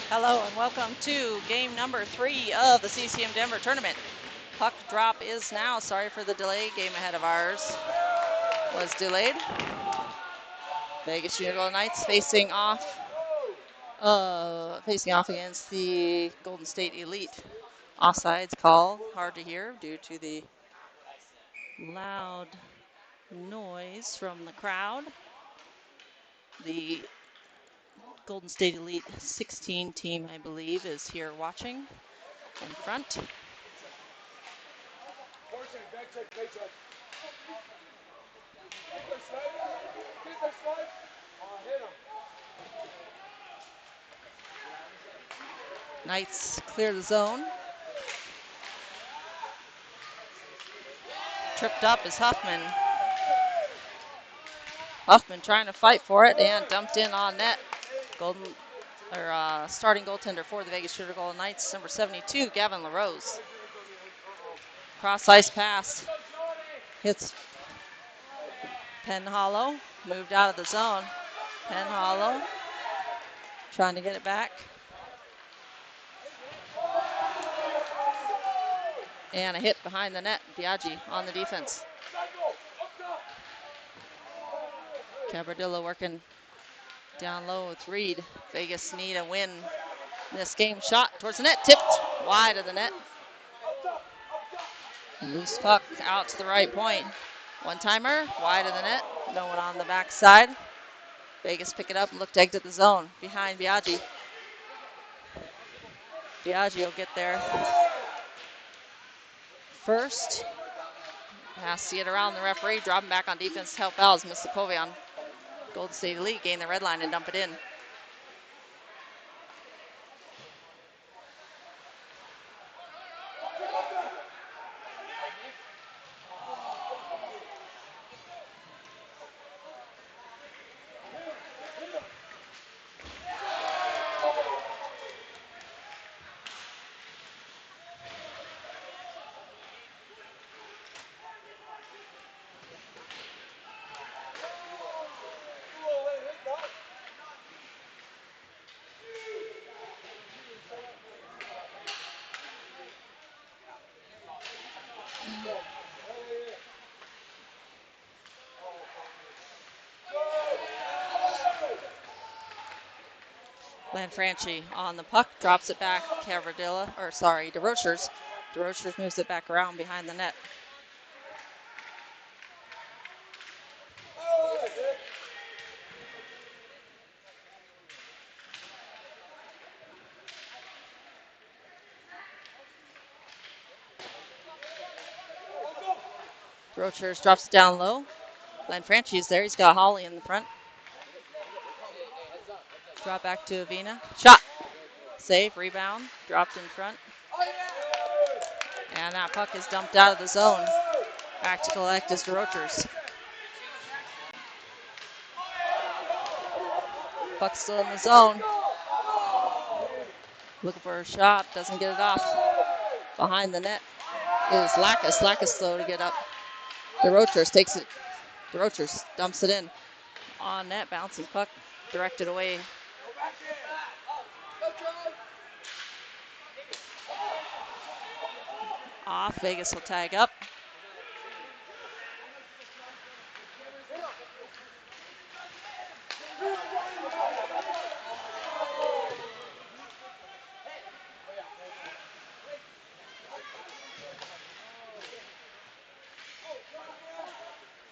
Hello and welcome to game number 3 of the CCM Denver tournament. Puck drop is now, sorry for the delay, game ahead of ours was delayed. Vegas Junior Golden Knights facing off against the Golden State Elite. Offsides call, hard to hear due to the loud noise from the crowd. The Golden State Elite 16 team, I believe, is here watching in front. Knights clear the zone. Tripped up is Huffman. Huffman trying to fight for it and dumped in on net. Starting goaltender for the Vegas Junior Golden Knights, number 72, Gavin LaRose. Cross ice pass. Hits Penhollow. Moved out of the zone. Penhollow trying to get it back. And a hit behind the net. Biaggi on the defense. Cabardillo working down low with Reed. Vegas need a win in this game. Shot towards the net. Tipped wide of the net. Loose puck out to the right point. One-timer, wide of the net. No one on the backside. Vegas pick it up and look to exit the zone behind Biaggi. Biaggi will get there first. Has to get around the referee, drop him back on defense to help out as Misipovian. Golden State Elite gain the red line and dump it in. Lanfranchi on the puck, drops it back. DeRochers. DeRochers moves it back around behind the net. DeRochers drops it down low. Lanfranchi's there. He's got Holly in the front. Drop back to Avina. Shot. Save, rebound, dropped in front. And that puck is dumped out of the zone. Back to collect is DeRochers. Puck still in the zone. Looking for a shot, doesn't get it off. Behind the net is Lacus. Lacus slow to get up. DeRochers takes it. DeRochers dumps it in. On net, bounces puck, directed away. Off, Vegas will tag up.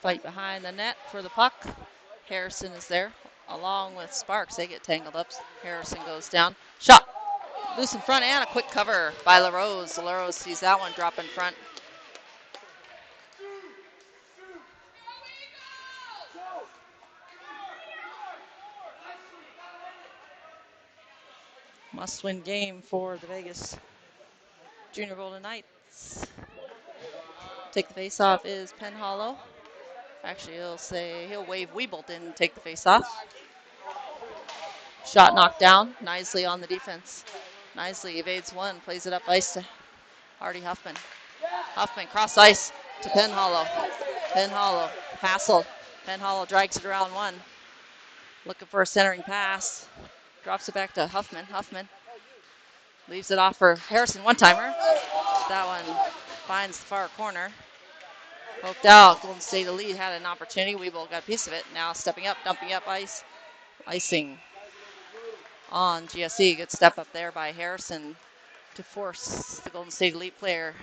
Fight behind the net for the puck. Harrison is there, along with Sparks. They get tangled up. Harrison goes down. Shot. Loose in front and a quick cover by LaRose. LaRose sees that one drop in front. Must-win game for the Vegas Junior Golden Knights. Take the face-off is Penhollow. Actually, he'll wave Weebleton and take the face-off. Shot knocked down. Knisley on the defense. Knisley evades one, plays it up ice to Hardy Huffman. Huffman cross ice to Penhollow. Penhollow hassled. Penhollow drags it around one. Looking for a centering pass. Drops it back to Huffman. Huffman Leaves it off for Harrison, one-timer. That one finds the far corner. Poked out. Golden State Elite had an opportunity. Weeble got a piece of it. Now stepping up, dumping up ice. Icing on GSE. Good step up there by Harrison to force the Golden State Elite player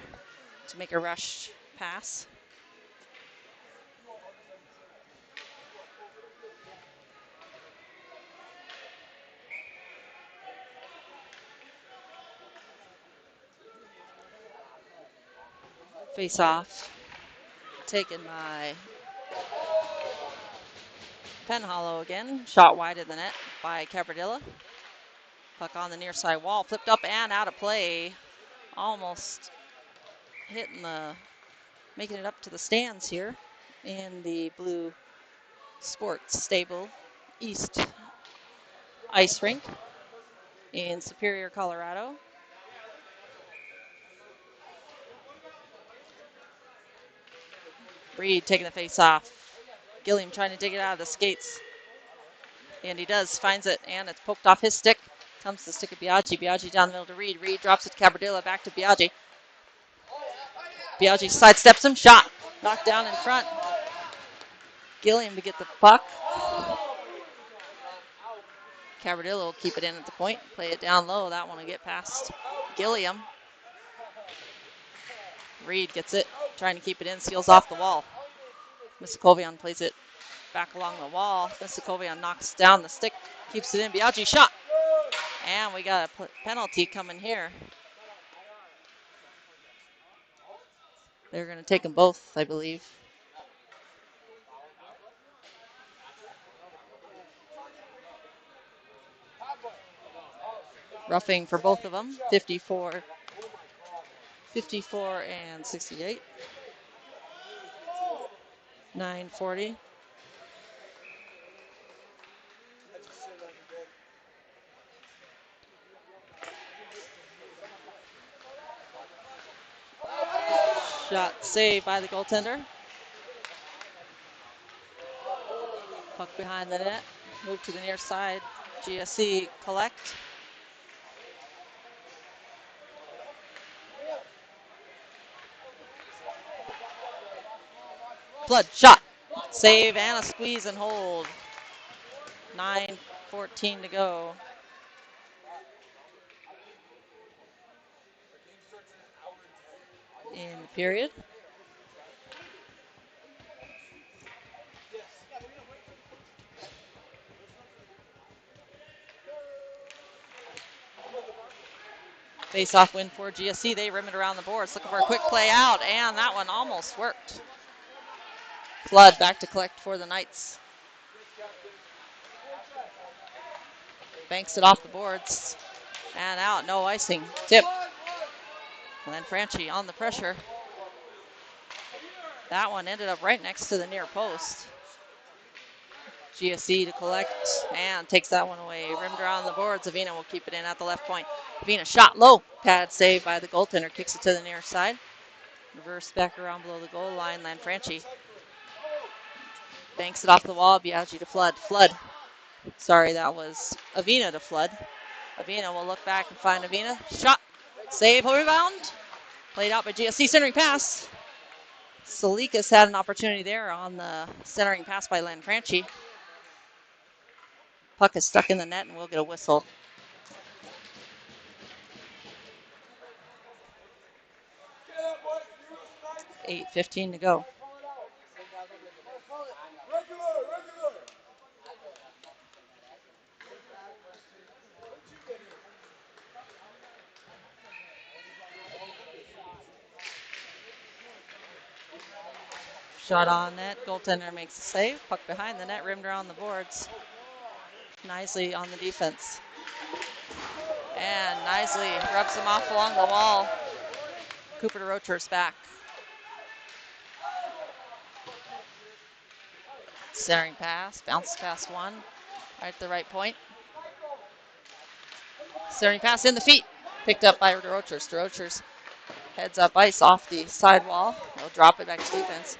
to make a rush pass. Face off. Taken by Penhollow again. Shot wide of the net by Cabradilla. Puck on the near side wall. Flipped up and out of play. Almost hitting the, making it up to the stands here in the Blue Sports Stable East Ice Rink in Superior, Colorado. Reed taking the face off. Gilliam trying to dig it out of the skates. And he does, finds it, and it's poked off his stick. Comes the stick of Biaggi. Biaggi down the middle to Reed. Reed drops it to Cabradilla, back to Biaggi. Biaggi sidesteps him, shot. Knocked down in front. Gilliam to get the puck. Cabradilla will keep it in at the point, play it down low. That one will get past Gilliam. Reed gets it, trying to keep it in, seals off the wall. Misakovian plays it back along the wall. Misakovian knocks down the stick, keeps it in. Biaggi shot. And we got a penalty coming here. They're going to take them both, I believe. Roughing for both of them, 54 and 68. 9:40. Shot saved by the goaltender. Puck behind the net. Move to the near side. GSC collect. Flood shot. Save and a squeeze and hold. 9:14 to go. In the period. Face-off win for GSC. They rim it around the boards, looking for a quick play out, and that one almost worked. Flood back to collect for the Knights. Banks it off the boards and out. No icing. Tip. And then Franchi on the pressure. That one ended up right next to the near post. GSC to collect and takes that one away. Rimmed around the boards. Avina will keep it in at the left point. Avina shot low. Pad saved by the goaltender. Kicks it to the near side. Reverse back around below the goal line. Lanfranchi banks it off the wall. Biaggi to Flood. Flood. Sorry, that was Avina to Flood. Avina will look back and find Avina. Shot. Save. Rebound. Played out by GSC. Centering pass. Salikas had an opportunity there on the centering pass by Lanfranchi. Puck is stuck in the net and we'll get a whistle. $8:15 to go. Shot on net. Goaltender makes a save. Puck behind the net, rimmed around the boards. Nicely on the defense. And nicely rubs him off along the wall. Cooper to Rochers back. Centering pass, bounces past one. Right at the right point. Centering pass in the feet. Picked up by DeRochers. DeRochers heads up ice off the sidewall. They'll drop it back to defense.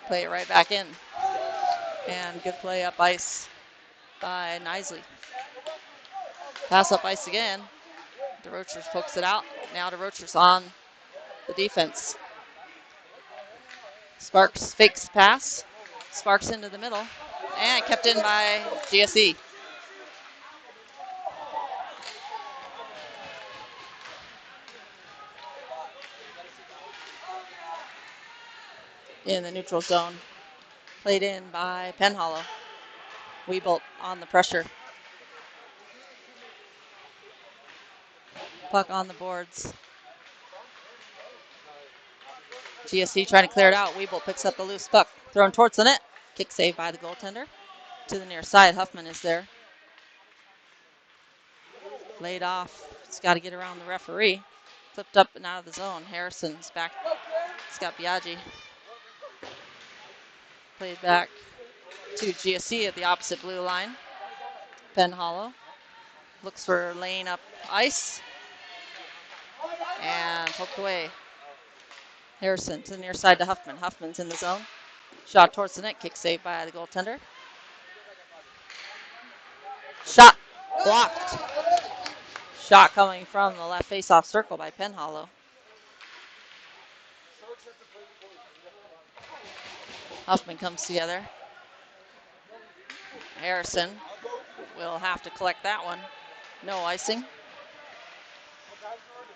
Play it right back in. And good play up ice by Nisley. Pass up ice again. DeRochers pokes it out. Now DeRochers on the defense. Sparks fakes pass. Sparks into the middle. And kept in by GSE. In the neutral zone. Played in by Penn Hollow. Weebolt on the pressure. Puck on the boards. GSC trying to clear it out. Weebolt picks up the loose puck. Thrown towards the net. Kick save by the goaltender. To the near side. Huffman is there. Laid off. It's got to get around the referee. Flipped up and out of the zone. Harrison's back. It's got Biaggi. Played back to GSC at the opposite blue line. Penn Hollow. Looks for lane up ice. And poked away. Harrison to the near side to Huffman. Huffman's in the zone. Shot towards the net. Kick saved by the goaltender. Shot blocked. Shot coming from the left face-off circle by Penn Hollow. Huffman comes together. Harrison will have to collect that one. No icing.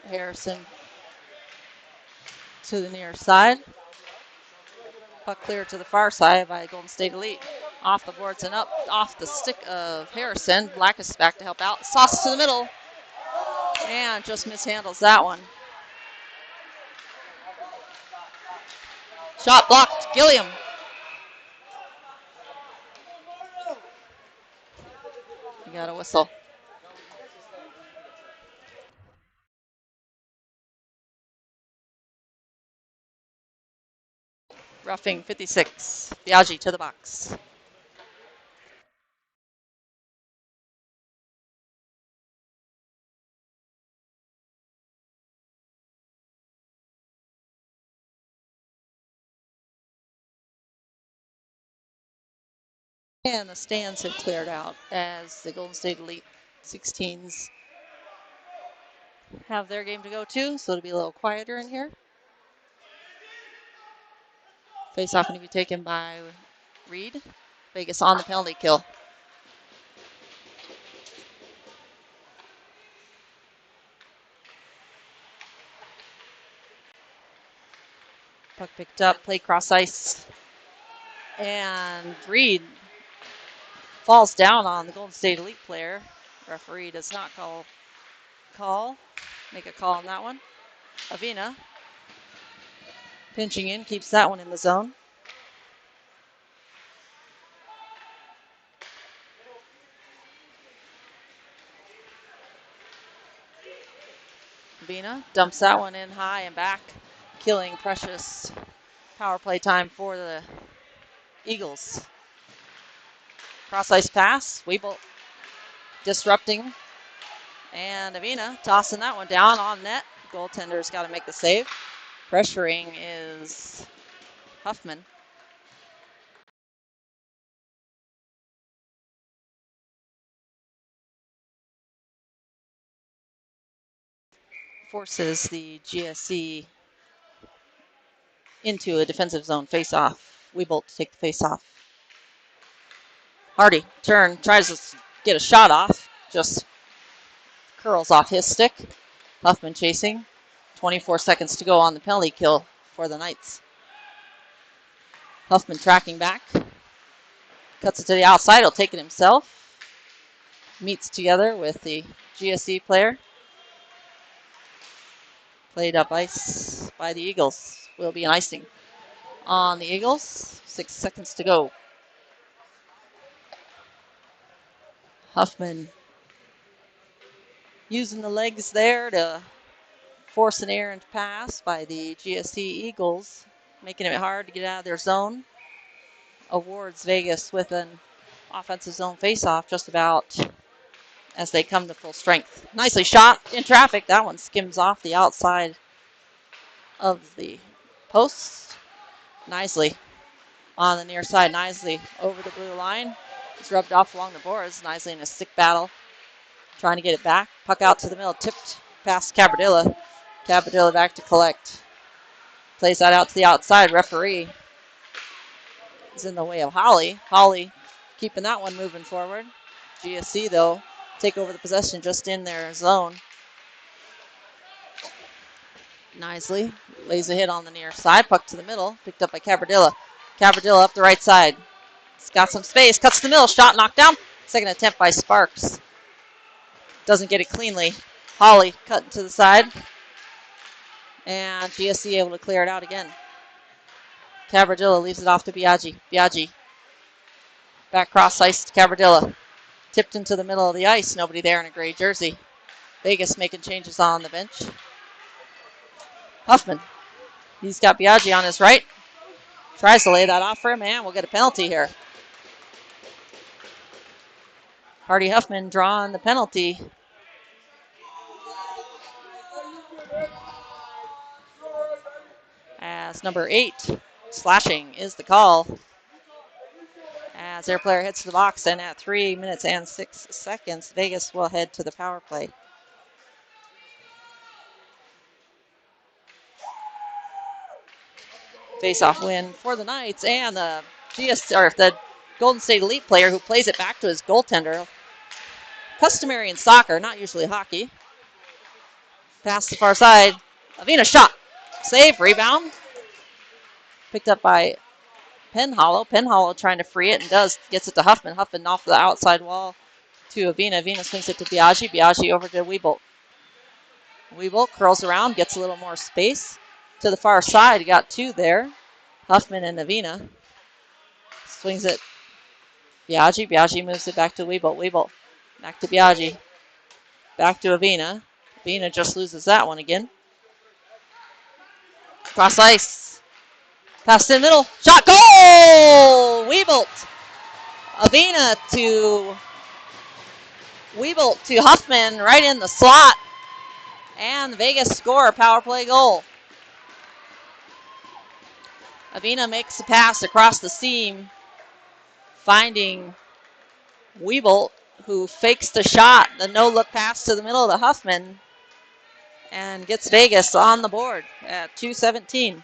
Harrison to the near side. Puck clear to the far side by Golden State Elite. Off the boards and up, off the stick of Harrison. Blackus back to help out. Sauce to the middle. And just mishandles that one. Shot blocked. Gilliam. You got a whistle. Roughing 56. Biaggi to the box. And the stands have cleared out as the Golden State Elite 16s have their game to go to, so it'll be a little quieter in here. Face-off going to be taken by Reed. Vegas on the penalty kill. Puck picked up, play cross ice. And Reed falls down on the Golden State Elite player. Referee does not make a call on that one. Avina pinching in, keeps that one in the zone. Avina dumps that one in high and back, killing precious power play time for the Eagles. Cross ice pass, Weebolt disrupting, and Avina tossing that one down on net. Goaltender's got to make the save. Pressuring is Huffman. Forces the GSC into a defensive zone face-off. Weebolt to take the face-off. Hardy, turn, tries to get a shot off. Just curls off his stick. Huffman chasing. 24 seconds to go on the penalty kill for the Knights. Huffman tracking back. Cuts it to the outside. He'll take it himself. Meets together with the GSC player. Played up ice by the Eagles. Will be an icing on the Eagles. 6 seconds to go. Huffman using the legs there to force an errant pass by the GSC Eagles, making it hard to get out of their zone. Awards Vegas with an offensive zone face-off just about as they come to full strength. Nicely shot in traffic. That one skims off the outside of the posts. Nicely on the near side. Nicely over the blue line. It's rubbed off along the boards. Nicely in a stick battle. Trying to get it back. Puck out to the middle. Tipped past Cabardilla. Cabardilla back to collect. Plays that out to the outside. Referee is in the way of Holly. Holly keeping that one moving forward. GSC, though, take over the possession just in their zone. Nicely lays a hit on the near side. Puck to the middle. Picked up by Cabardilla. Cabardilla up the right side. It's got some space. Cuts the middle. Shot knocked down. Second attempt by Sparks. Doesn't get it cleanly. Holly cutting to the side. And GSC able to clear it out again. Cabardilla leaves it off to Biaggi. Biaggi. Back cross ice to Cabardilla. Tipped into the middle of the ice. Nobody there in a gray jersey. Vegas making changes on the bench. Huffman. He's got Biaggi on his right. Tries to lay that off for him, and we'll get a penalty here. Hardy Huffman drawing the penalty. As number 8, slashing is the call. As their player hits the box, and at 3 minutes and 6 seconds, Vegas will head to the power play. Face-off win for the Knights, and the Golden State Elite player who plays it back to his goaltender. Customary in soccer, not usually hockey. Pass the far side. Avina shot. Save, rebound. Picked up by Penhollow. Penhollow trying to free it and gets it to Huffman. Huffman off the outside wall to Avina. Avina swings it to Biaggi. Biaggi over to Wiebolt. Wiebolt curls around, gets a little more space. To the far side, you got 2 there. Huffman and Avina. Swings it. Biaggi. Biaggi moves it back to Wiebolt. Wiebolt back to Biaggi. Back to Avina. Avina just loses that one again. Cross ice. Pass in the middle. Shot. Goal! Wiebolt. Avina to Wiebolt to Huffman right in the slot. And Vegas score a power play goal. Avina makes the pass across the seam, finding Wiebolt, who fakes the shot, the no-look pass to the middle of the Huffman, and gets Vegas on the board at 2:17.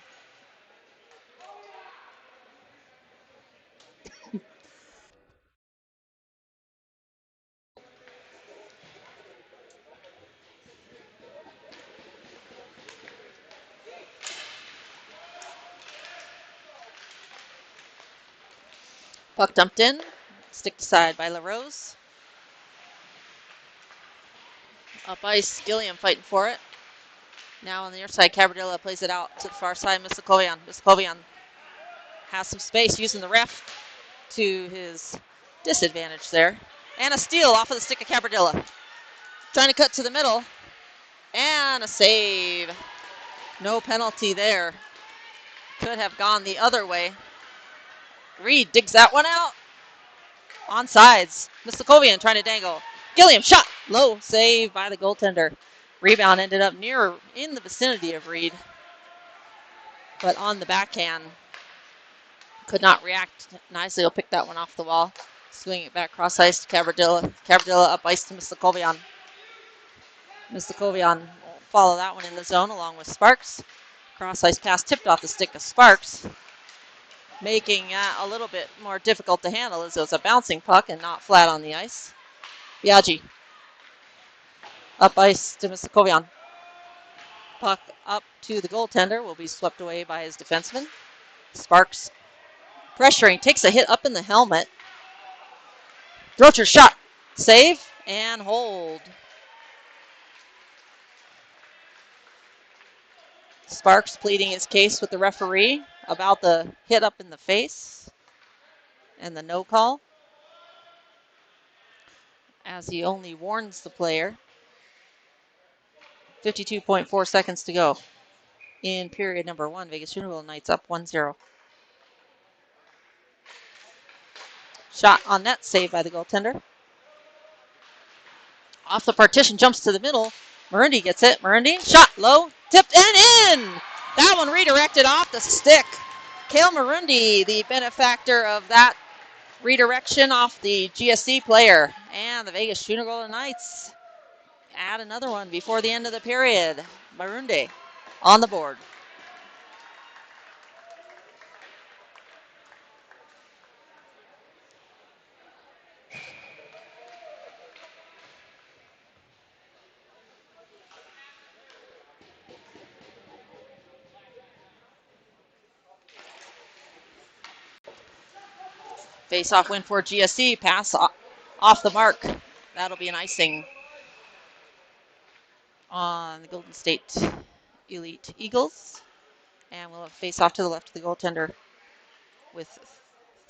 Puck dumped in, stick aside by LaRose. Up ice, Gilliam fighting for it. Now on the near side, Cabardilla plays it out to the far side, Misakovian. Misakovian has some space using the ref to his disadvantage there. And a steal off of the stick of Cabardilla. Trying to cut to the middle. And a save. No penalty there. Could have gone the other way. Reed digs that one out. On sides. Misakovian trying to dangle. Gilliam shot. Low save by the goaltender. Rebound ended up near in the vicinity of Reed. But on the backhand. Could not react nicely. He'll pick that one off the wall. Swing it back cross ice to Cabardilla. Cabardilla up ice to Misakovian. Misakovian will follow that one in the zone along with Sparks. Cross ice pass tipped off the stick of Sparks. Making a little bit more difficult to handle as it was a bouncing puck and not flat on the ice. Biaggi. Up ice to Misakovian. Puck up to the goaltender will be swept away by his defenseman. Sparks pressuring, takes a hit up in the helmet. Throcher shot. Save and hold. Sparks pleading his case with the referee about the hit up in the face and the no call, as he only warns the player. 52.4 seconds to go in period number 1. Vegas Universal Knights up 1-0. Shot on net, saved by the goaltender. Off the partition, jumps to the middle. Marundi gets it. Marundi, shot low, tipped and in! That one redirected off the stick. Kale Marundi, the benefactor of that redirection off the GSC player. And the Vegas Golden Knights add another one before the end of the period. Barunde on the board. Face-off win for GSC. Pass off the mark. That'll be an icing on the Golden State Elite Eagles. And we'll face off to the left of the goaltender with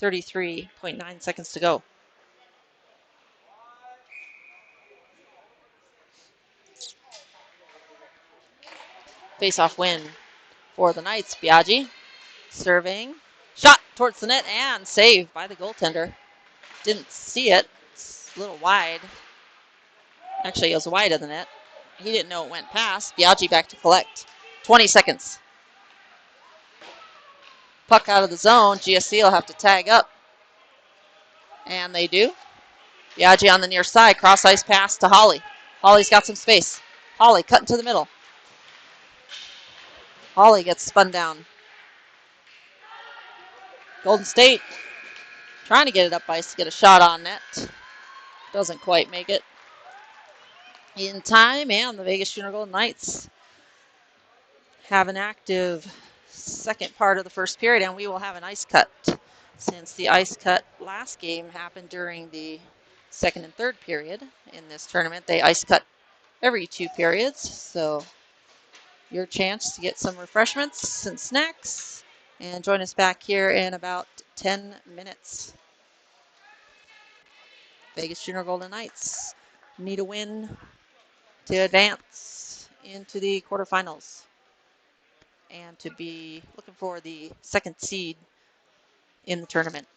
33.9 seconds to go. Face-off win for the Knights. Biaggi serving. Shot towards the net and saved by the goaltender. Didn't see it. It's a little wide. Actually, it was wide of the net. He didn't know it went past. Biaggi back to collect. 20 seconds. Puck out of the zone. GSC will have to tag up. And they do. Biaggi on the near side. Cross ice pass to Holly. Holly's got some space. Holly cutting to the middle. Holly gets spun down. Golden State trying to get it up ice to get a shot on net. Doesn't quite make it in time. And the Vegas Junior Golden Knights have an active second part of the first period, and we will have an ice cut. Since the ice cut last game happened during the second and third period in this tournament, they ice cut every 2 periods. So your chance to get some refreshments and snacks and join us back here in about 10 minutes. Vegas Junior Golden Knights need a win to advance into the quarterfinals and to be looking for the second seed in the tournament.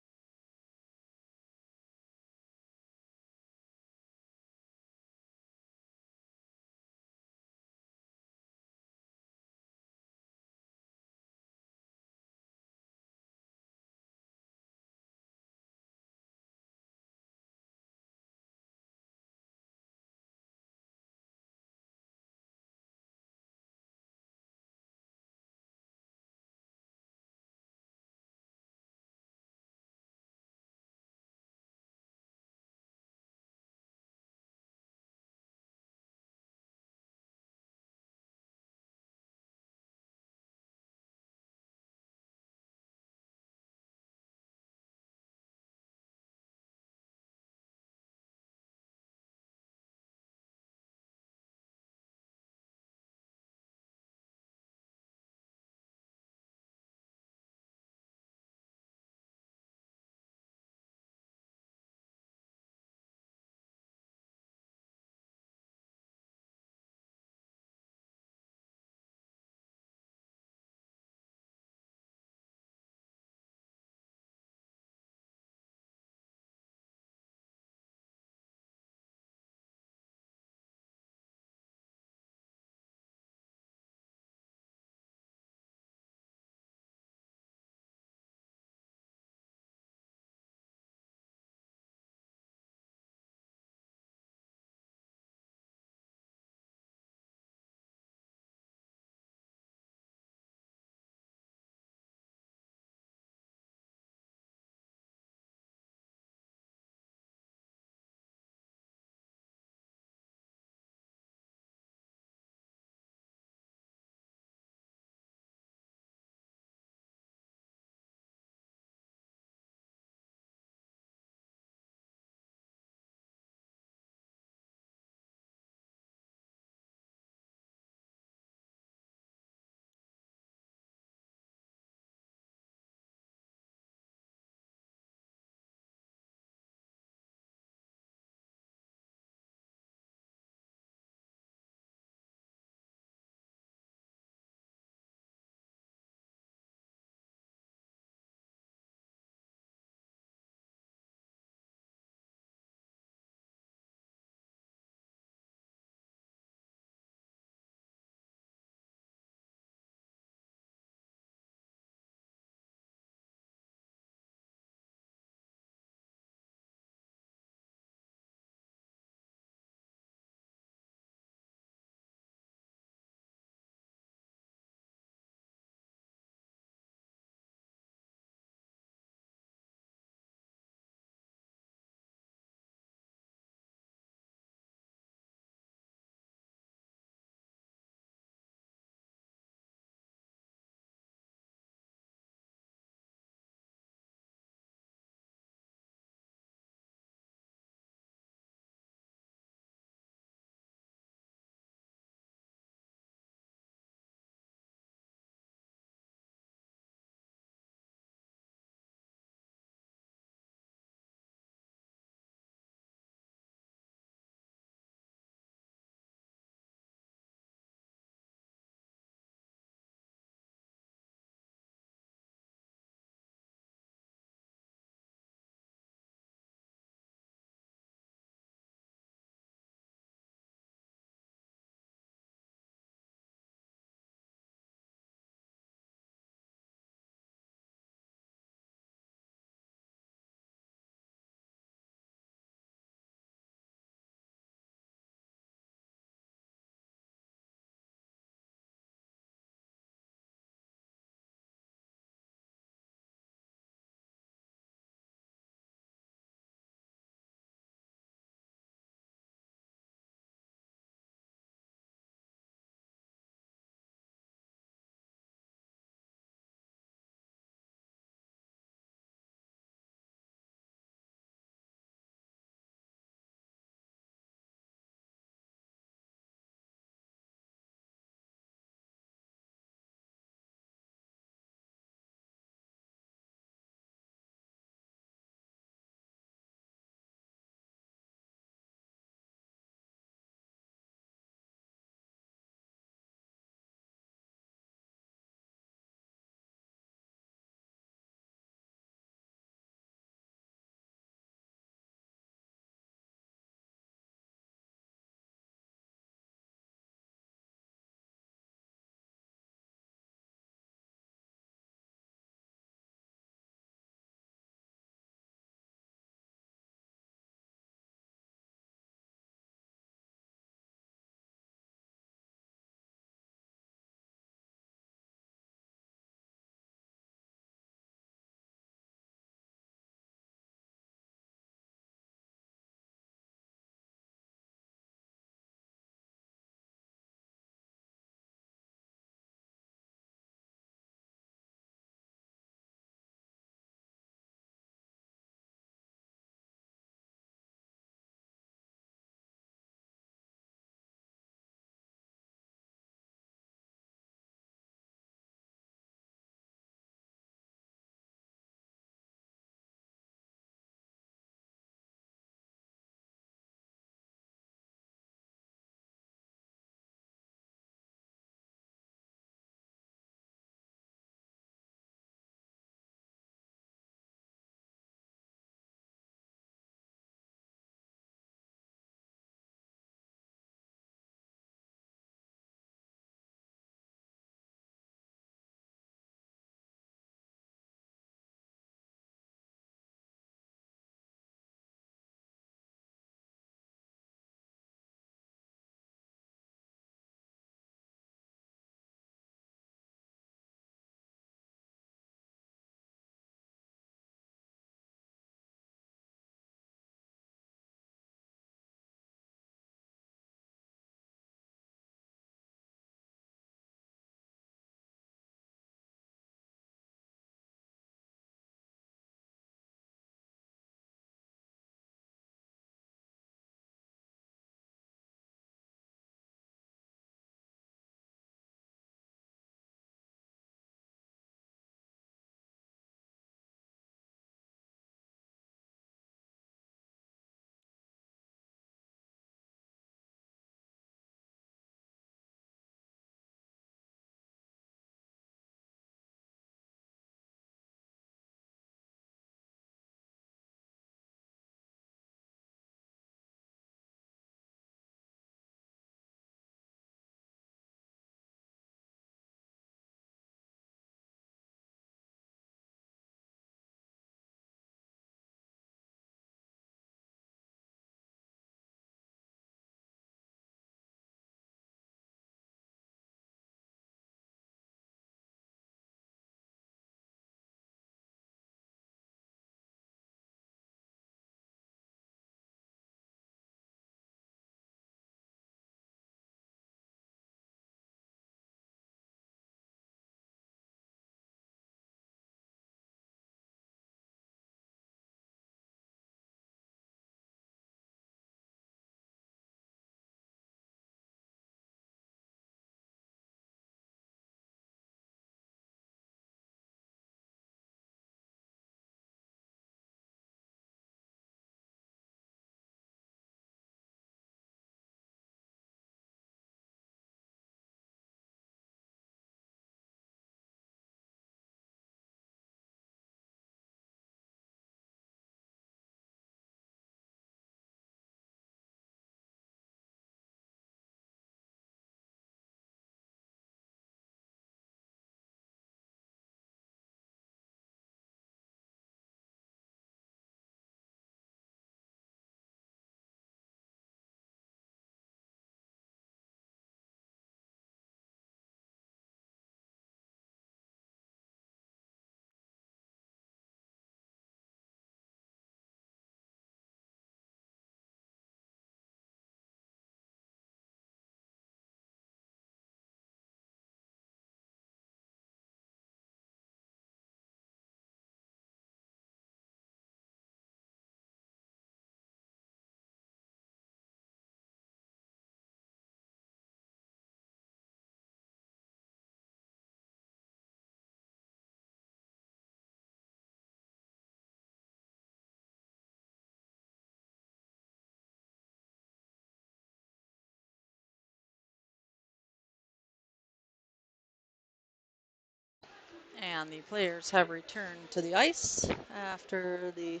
And the players have returned to the ice after the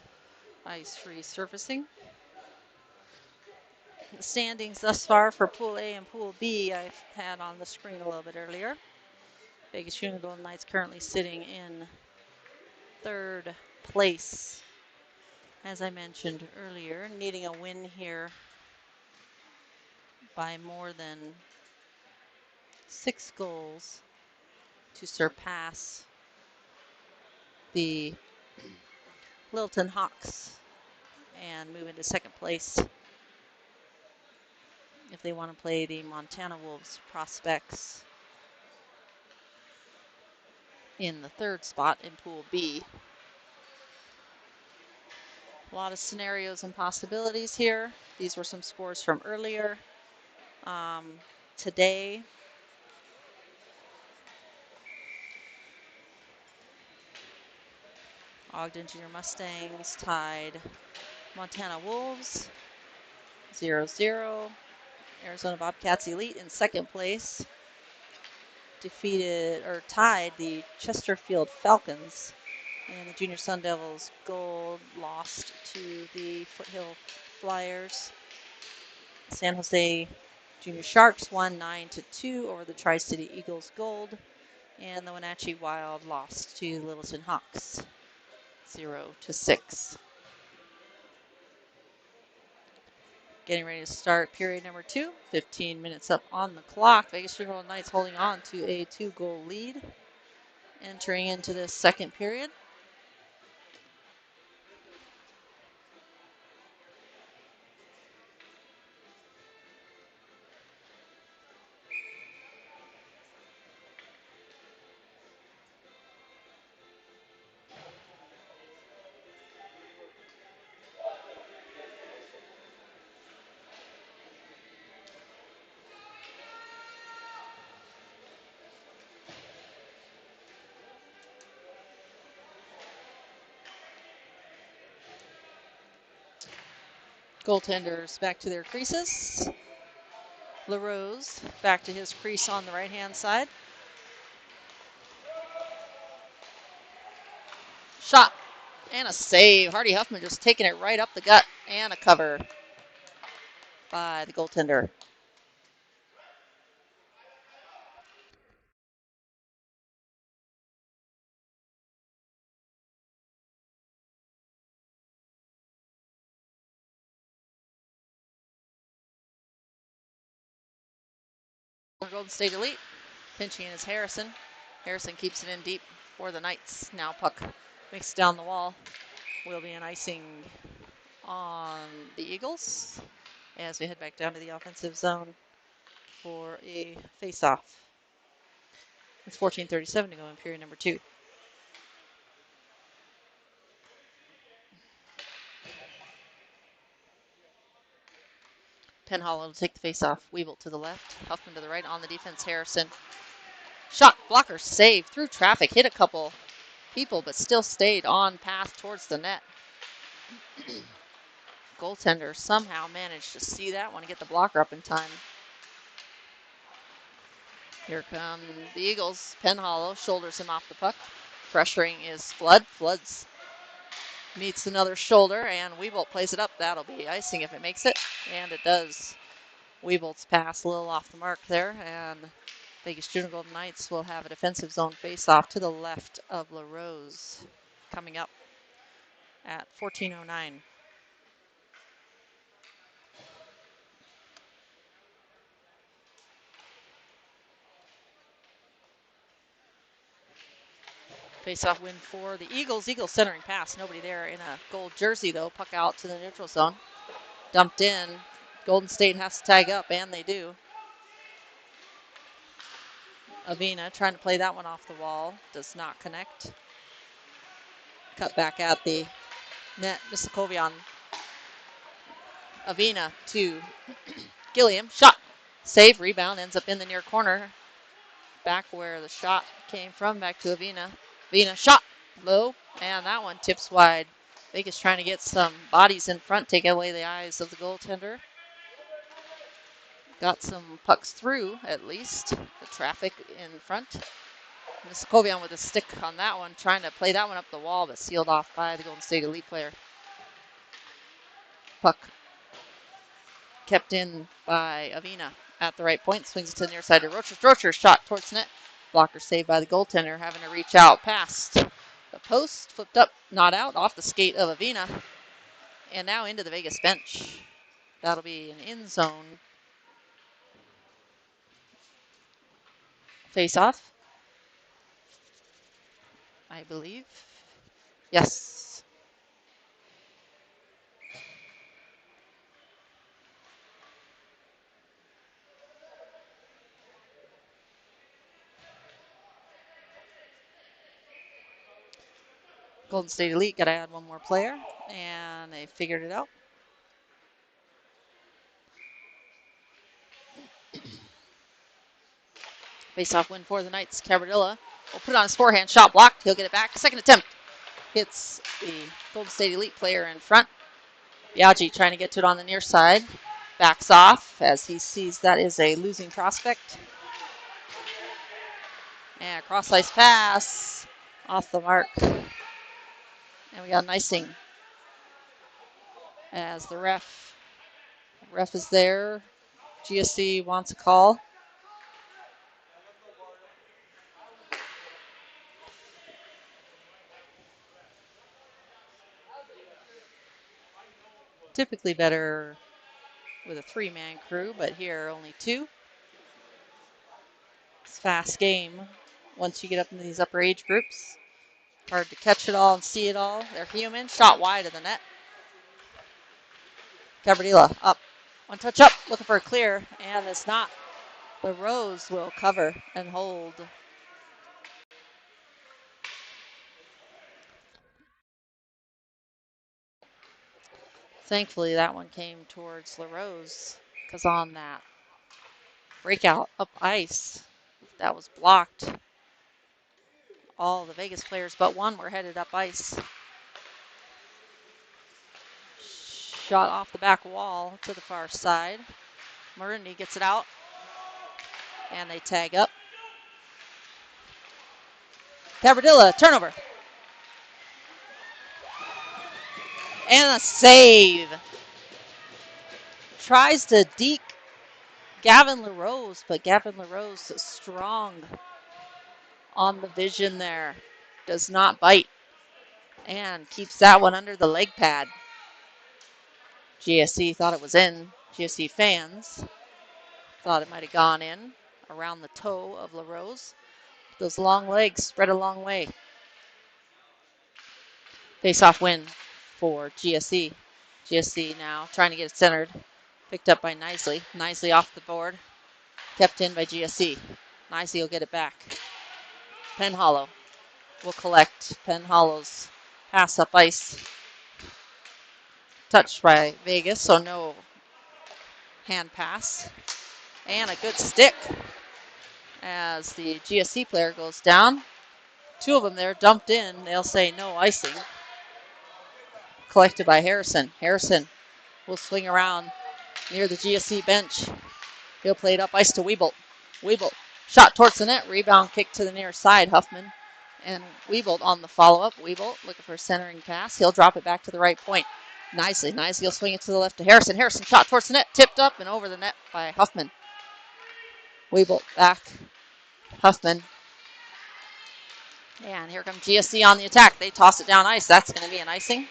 ice resurfacing. The standings thus far for Pool A and Pool B I've had on the screen a little bit earlier. Vegas Junior Golden Knights currently sitting in third place. As I mentioned earlier, needing a win here by more than 6 goals to surpass the Littleton Hawks and move into second place if they want to play the Montana Wolves prospects in the third spot in Pool B. A lot of scenarios and possibilities here. These were some scores from earlier. Today, Ogden Junior Mustangs tied Montana Wolves 0-0. Arizona Bobcats Elite in second place tied the Chesterfield Falcons, and the Junior Sun Devils Gold lost to the Foothill Flyers. San Jose Junior Sharks won 9-2 over the Tri-City Eagles Gold, and the Wenatchee Wild lost to the Littleton Hawks 0-6. Getting ready to start period number 2. 15 minutes up on the clock. Vegas Junior Golden Knights holding on to a 2-goal lead. Entering into this second period. Goaltenders back to their creases. LaRose back to his crease on the right-hand side. Shot and a save. Hardy Huffman just taking it right up the gut, and a cover by the goaltender. Golden State Elite pinching is Harrison. Harrison keeps it in deep for the Knights. Now puck makes it down the wall. Will be an icing on the Eagles as we head back down to the offensive zone for a face-off. It's 14:37 to go in period number 2. Penhollow to take the face-off. Weevil to the left. Huffman to the right on the defense. Harrison. Shot. Blocker save through traffic. Hit a couple people, but still stayed on path towards the net. Goaltender somehow managed to see that one and get the blocker up in time. Here come the Eagles. Penhollow shoulders him off the puck. Pressuring is Flood. Flood's meets another shoulder, and Weebolt plays it up. That'll be icing if it makes it, and it does. Weebolt's pass a little off the mark there, and Vegas Junior Golden Knights will have a defensive zone face-off to the left of LaRose coming up at 14:09. Face-off win for the Eagles. Eagles centering pass. Nobody there in a gold jersey, though. Puck out to the neutral zone. Dumped in. Golden State has to tag up, and they do. Avina trying to play that one off the wall. Does not connect. Cut back at the net. Misakovian. Avina to Gilliam. Shot. Save. Rebound. Ends up in the near corner. Back where the shot came from. Back to Avina. Avina. Shot. Low. And that one tips wide. Vegas trying to get some bodies in front. Take away the eyes of the goaltender. Got some pucks through, at least. The traffic in front. Miskovian with a stick on that one, trying to play that one up the wall, but sealed off by the Golden State Elite player. Puck kept in by Avina at the right point. Swings it to the near side to Rocher. Rocher shot towards net. Blocker saved by the goaltender, having to reach out past the post. Flipped up, not out, off the skate of Avina. And now into the Vegas bench. That'll be an in zone face off, I believe. Yes. Golden State Elite got to add one more player, and they figured it out. Face-off win for the Knights. Cabradilla will put it on his forehand. Shot blocked. He'll get it back. Second attempt. Hits the Golden State Elite player in front. Biaggi trying to get to it on the near side. Backs off as he sees that is a losing prospect. And a cross-ice pass off the mark. And we got an icing as the ref is there. GSC wants a call. Typically better with a 3-man crew, but here only 2. It's a fast game once you get up into these upper age groups. Hard to catch it all and see it all. They're human. Shot wide of the net. Cabradilla up. One touch up, looking for a clear, and it's not. The Rose will cover and hold. Thankfully, that one came towards LaRose, because on that breakout up ice, that was blocked. All the Vegas players but one were headed up ice. Shot off the back wall to the far side. Marundi gets it out, and they tag up. Cabradilla, turnover. And a save. Tries to deke Gavin LaRose, but Gavin LaRose is strong on the vision there. Does not bite. And keeps that one under the leg pad. GSC thought it was in. GSC fans thought it might have gone in around the toe of LaRose. Those long legs spread a long way. Face-off win for GSC. GSC now trying to get it centered. Picked up by Nisley. Nisley off the board. Kept in by GSC. Nisley will get it back. Penhollow will collect. Penhollow's pass up ice. Touched by Vegas, so no hand pass. And a good stick as the GSC player goes down. 2 of them there dumped in. They'll say no icing. Collected by Harrison. Harrison will swing around near the GSC bench. He'll play it up ice to Wiebolt. Wiebolt shot towards the net. Rebound kick to the near side. Huffman and Wiebolt on the follow-up. Wiebolt looking for a centering pass. He'll drop it back to the right point. Nicely. He'll swing it to the left to Harrison. Harrison shot towards the net. Tipped up and over the net by Huffman. Wiebolt back. Huffman. And here comes GSC on the attack. They toss it down ice. That's going to be an icing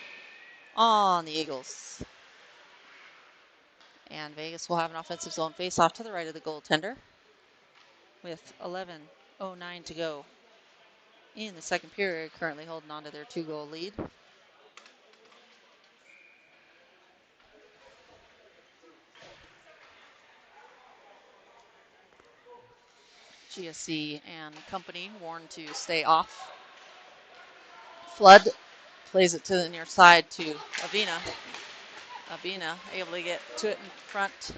on the Eagles. And Vegas will have an offensive zone face-off to the right of the goaltender with 11:09 to go in the second period, currently holding on to their 2-goal lead. GSC and company warned to stay off. Flood plays it to the near side to Avina. Avina able to get to it in front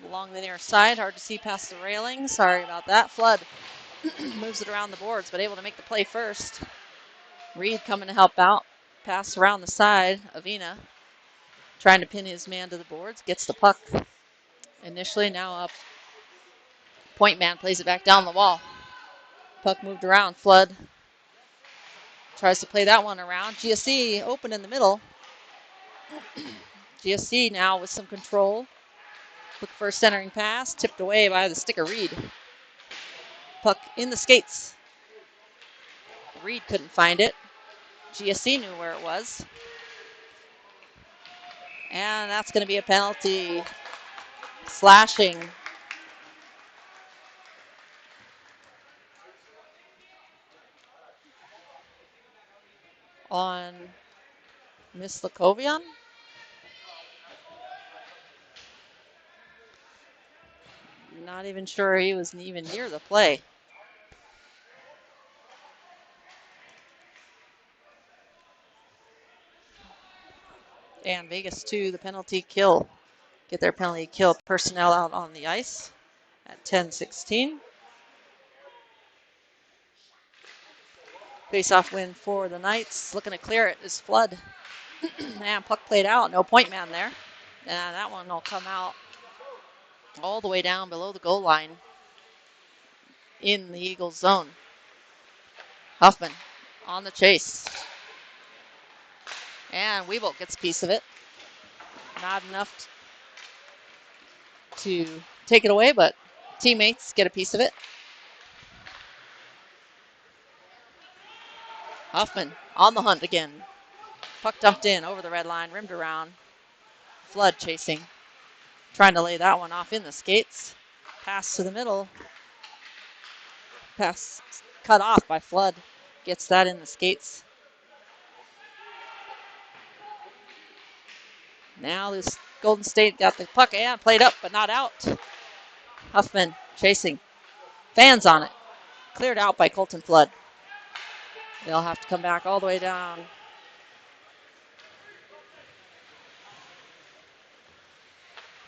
along the near side. Hard to see past the railing. Sorry about that. Flood moves it around the boards, but able to make the play first. Reed coming to help out. Pass around the side. Avina trying to pin his man to the boards. Gets the puck initially, now up. Point man plays it back down the wall. Puck moved around. Flood tries to play that one around. GSC open in the middle. GSC now with some control. Look for a centering pass. Tipped away by the sticker Reed. Puck in the skates. Reed couldn't find it. GSC knew where it was. And that's going to be a penalty. Slashing on Miss Lakovian. Not even sure he was even near the play. And Vegas 2, the penalty kill. Get their penalty kill personnel out on the ice at 10-16. Face-off win for the Knights. Looking to clear it is Flood. And puck played out. No point man there. And that one will come out all the way down below the goal line in the Eagles zone. Huffman on the chase. And Weeble gets a piece of it. Not enough to take it away, but teammates get a piece of it. Huffman on the hunt again. Puck dumped in over the red line, rimmed around. Flood chasing. Trying to lay that one off in the skates. Pass to the middle. Pass cut off by Flood. Gets that in the skates. Now this Golden State got the puck and played up, but not out. Huffman chasing. Fans on it. Cleared out by Colton Flood. They'll have to come back all the way down.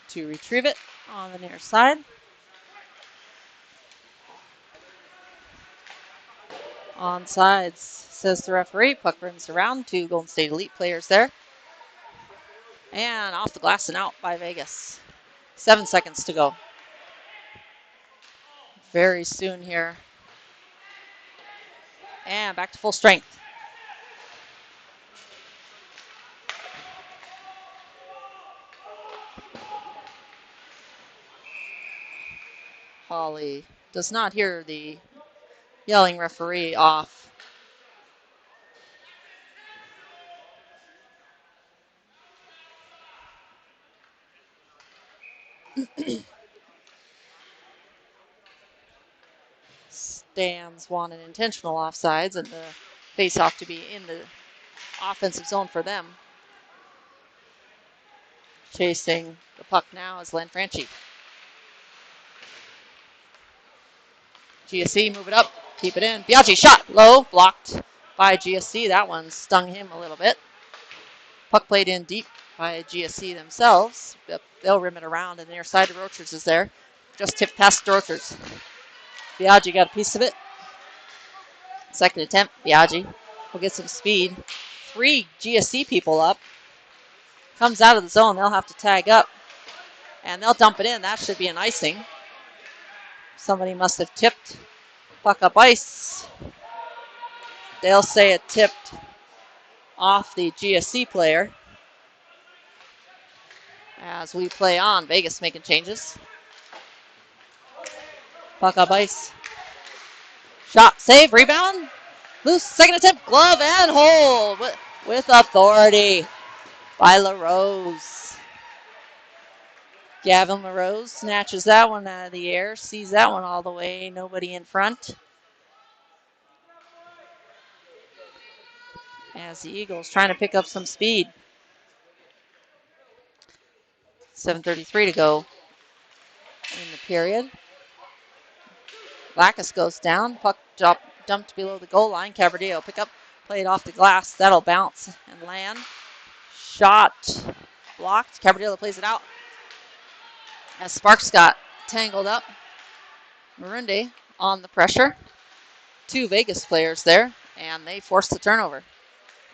To retrieve it on the near side. Onsides, says the referee. Puck rims around. 2 Golden State Elite players there. And off the glass and out by Vegas. 7 seconds to go. Very soon here. And back to full strength. Holly does not hear the yelling referee off. Stans want an intentional offsides and the face-off to be in the offensive zone for them. Chasing the puck now is Len Franchi. GSC, move it up, keep it in. Biaggi shot, low, blocked by GSC. That one stung him a little bit. Puck played in deep by GSC themselves. They'll rim it around, and the near side of Rochers is there. Just tipped past Rochers. Biaggi got a piece of it. Second attempt, Biaggi will get some speed. 3 GSC people up. Comes out of the zone, they'll have to tag up. And they'll dump it in. That should be an icing. Somebody must have tipped puck up ice. They'll say it tipped off the GSC player. As we play on, Vegas making changes. Puck up ice. Shot, save, rebound. Loose, second attempt, glove and hold with authority by LaRose. Gavin LaRose snatches that one out of the air, sees that one all the way, nobody in front. As the Eagles trying to pick up some speed. 7:33 to go in the period. Lacus goes down, puck dumped below the goal line. Cabardillo pick up, play it off the glass. That'll bounce and land. Shot blocked. Cabardillo plays it out. As Sparks got tangled up. Marundi on the pressure. 2 Vegas players there, and they forced the turnover.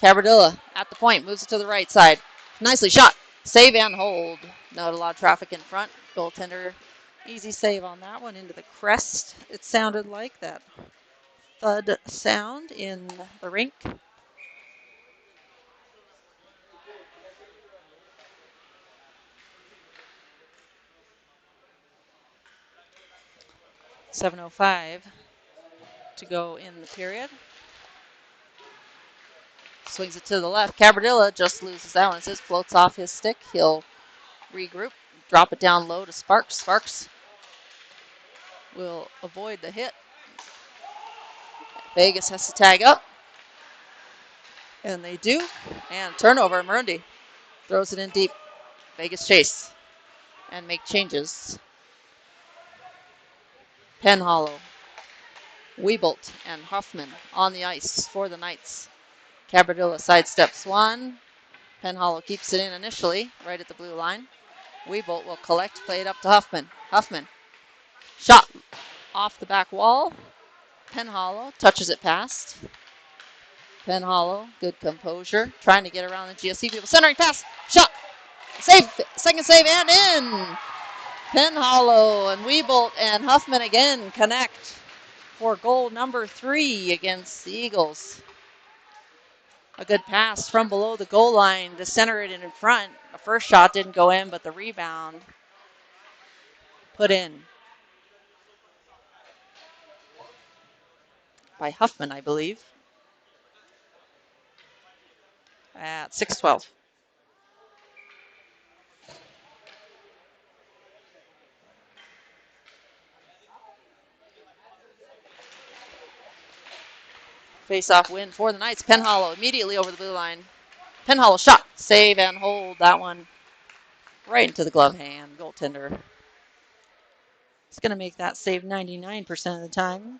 Cabardillo at the point, moves it to the right side. Nicely shot. Save and hold. Not a lot of traffic in front. Goaltender, easy save on that one into the crest. It sounded like that thud sound in the rink. .7:05 to go in the period. Swings it to the left. Cabradilla just loses that one. It says floats off his stick. He'll regroup, drop it down low to Sparks. Sparks will avoid the hit. Vegas has to tag up. And they do. And turnover. Marundi throws it in deep. Vegas chase and make changes. Penhollow, Wiebolt, and Huffman on the ice for the Knights. Cabradilla sidesteps one. Penhollow keeps it in initially, right at the blue line. Wiebolt will collect, play it up to Huffman. Huffman, shot off the back wall. Penhollow touches it past. Penhollow, good composure, trying to get around the GSC people. Centering pass, shot, save, second save, and in. Penhollow and Wiebolt and Huffman again connect for goal number 3 against the Eagles. A good pass from below the goal line to center it in front. The first shot didn't go in, but the rebound put in by Huffman, I believe, at 6:12. Face-off win for the Knights. Penhollow immediately over the blue line. Penhollow shot, save and hold that one right into the glove hand. Goaltender. It's going to make that save 99% of the time.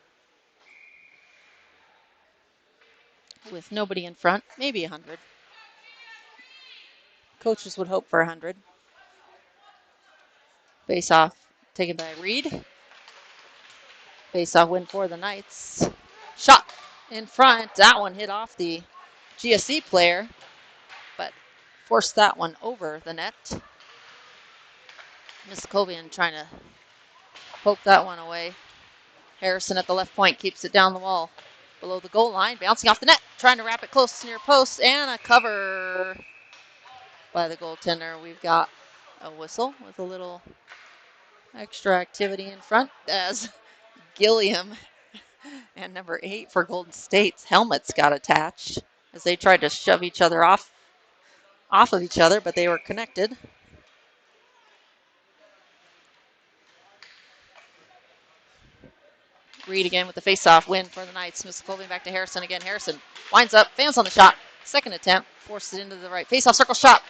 With nobody in front, maybe 100. Coaches would hope for 100. Face-off taken by Reed. Face-off win for the Knights. Shot in front. That one hit off the GSC player, but forced that one over the net. Miskovian trying to poke that one away. Harrison at the left point keeps it down the wall. Below the goal line, bouncing off the net, trying to wrap it close to near post, and a cover by the goaltender. We've got a whistle with a little extra activity in front as Gilliam and number 8 for Golden State's helmets got attached as they tried to shove each other off of each other, but they were connected. Reed again with the face-off win for the Knights. Miskovian back to Harrison again. Harrison winds up, fans on the shot. Second attempt, forced it into the right. Face-off circle shot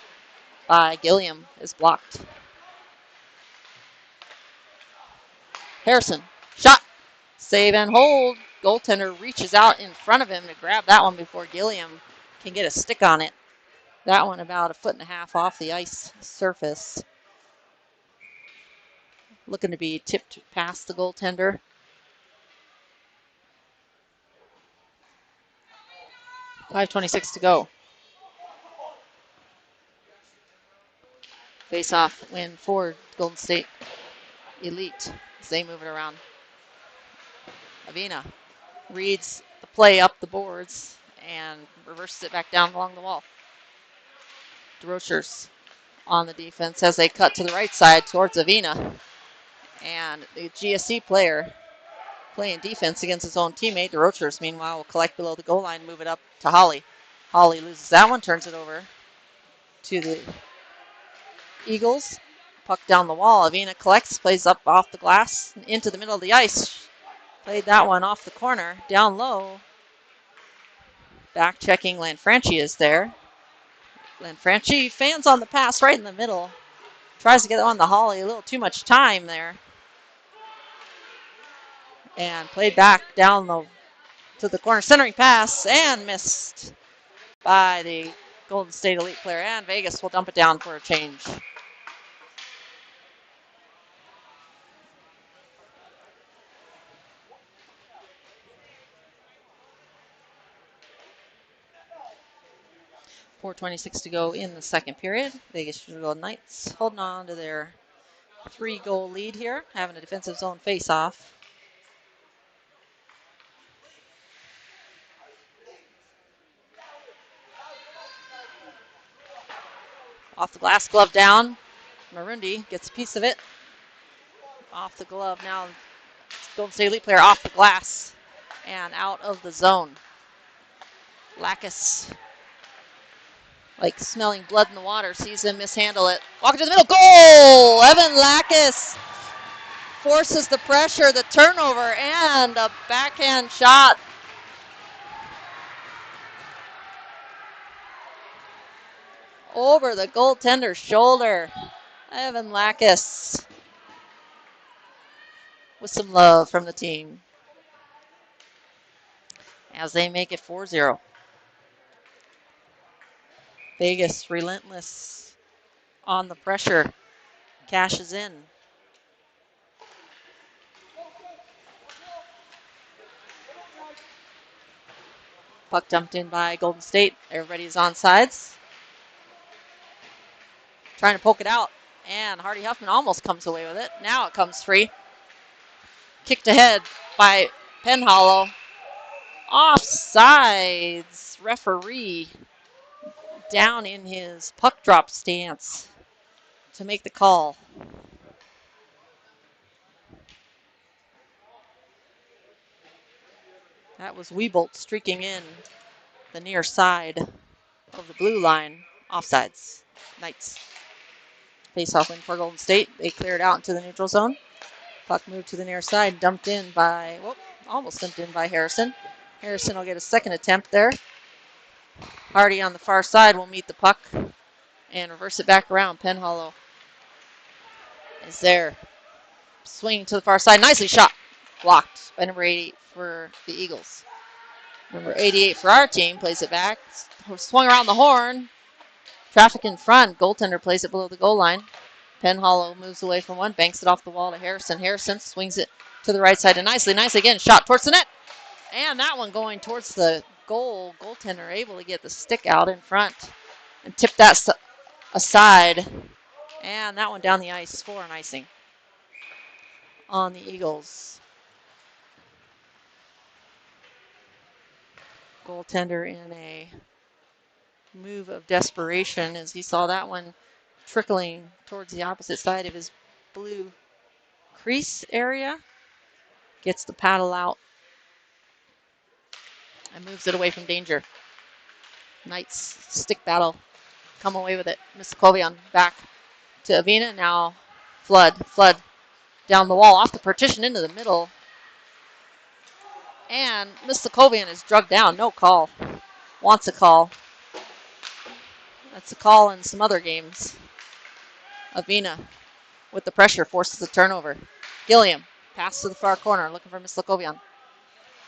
by Gilliam is blocked. Harrison, shot, save and hold. Goaltender reaches out in front of him to grab that one before Gilliam can get a stick on it. That one about 1.5 feet off the ice surface. Looking to be tipped past the goaltender. .5:26 to go. Face-off win for Golden State Elite as they move it around. Avina reads the play up the boards and reverses it back down along the wall. DeRochers on the defense as they cut to the right side towards Avina. And the GSC player playing defense against his own teammate. DeRochers, meanwhile, will collect below the goal line, move it up to Holly. Holly loses that one, turns it over to the Eagles. Puck down the wall. Avina collects, plays up off the glass into the middle of the ice. Played that one off the corner, down low. Back checking Lanfranchi is there. Lanfranchi fans on the pass right in the middle. Tries to get on the Holly, a little too much time there. And played back down to the corner, centering pass, and missed by the Golden State Elite player. And Vegas will dump it down for a change. .4:26 to go in the second period. Vegas Golden Knights holding on to their 3-goal lead here, having a defensive zone face-off. Off the glass, glove down. Marundi gets a piece of it. Off the glove. Now Golden State Elite player off the glass and out of the zone. Lacus, like smelling blood in the water, sees him mishandle it. Walking to the middle. Goal! Evan Lacus forces the pressure, the turnover, and a backhand shot. Over the goaltender's shoulder. Evan Lacus with some love from the team as they make it 4-0. Vegas relentless on the pressure. Cashes in. Puck dumped in by Golden State. Everybody's on sides. Trying to poke it out. And Hardy Huffman almost comes away with it. Now it comes free. Kicked ahead by Penhollow. Offsides. Referee down in his puck drop stance to make the call. That was Wiebolt streaking in the near side of the blue line. Offsides. Knights. Face-off win for Golden State. They cleared out into the neutral zone. Puck moved to the near side. Dumped in by, almost dumped in by Harrison. Harrison will get a second attempt there. Hardy on the far side will meet the puck and reverse it back around. Penhollow is there. Swinging to the far side. Nicely shot. Blocked by number 88 for the Eagles. Number 88 for our team plays it back. Swung around the horn. Traffic in front. Goaltender plays it below the goal line. Penhollow moves away from one. Banks it off the wall to Harrison. Harrison swings it to the right side and nicely again. Shot towards the net. And that one going towards the goal. Goaltender able to get the stick out in front and tip that aside. And that one down the ice for an icing on the Eagles. Goaltender in a move of desperation as he saw that one trickling towards the opposite side of his blue crease area. Gets the paddle out and moves it away from danger. Knights stick battle. Come away with it. Miskovian back to Avina. Now Flood down the wall off the partition into the middle. And Miskovian is drugged down. No call. Wants a call. That's a call in some other games. Avina with the pressure forces the turnover. Gilliam pass to the far corner looking for Miskovian.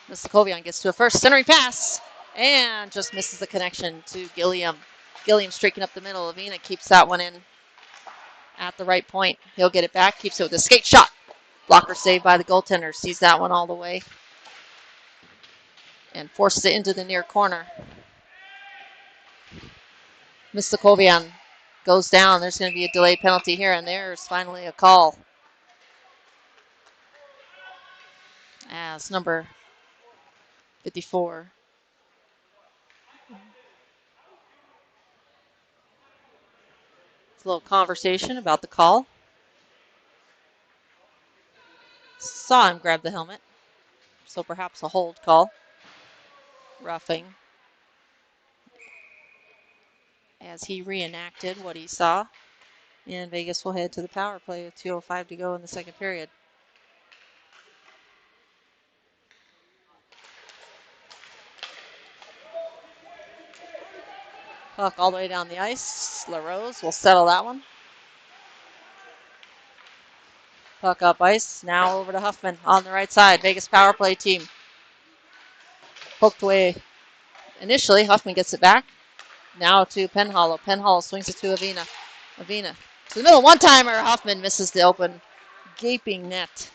Miskovian gets to a first centering pass and just misses the connection to Gilliam. Gilliam streaking up the middle. Avina keeps that one in at the right point. He'll get it back. Keeps it with a skate shot. Blocker saved by the goaltender. Sees that one all the way. And forces it into the near corner. Miskovian goes down. There's going to be a delayed penalty here. And there's finally a call. As number 54. It's a little conversation about the call. Saw him grab the helmet. So perhaps a hold call. Roughing. As he reenacted what he saw. And Vegas will head to the power play with 2:05 to go in the second period. Puck all the way down the ice. LaRose will settle that one. Puck up ice. Now over to Huffman on the right side. Vegas power play team. Poked away initially. Huffman gets it back. Now to Penhollow. Penhollow swings it to Avina. Avina to the middle. One-timer. Huffman misses the open gaping net.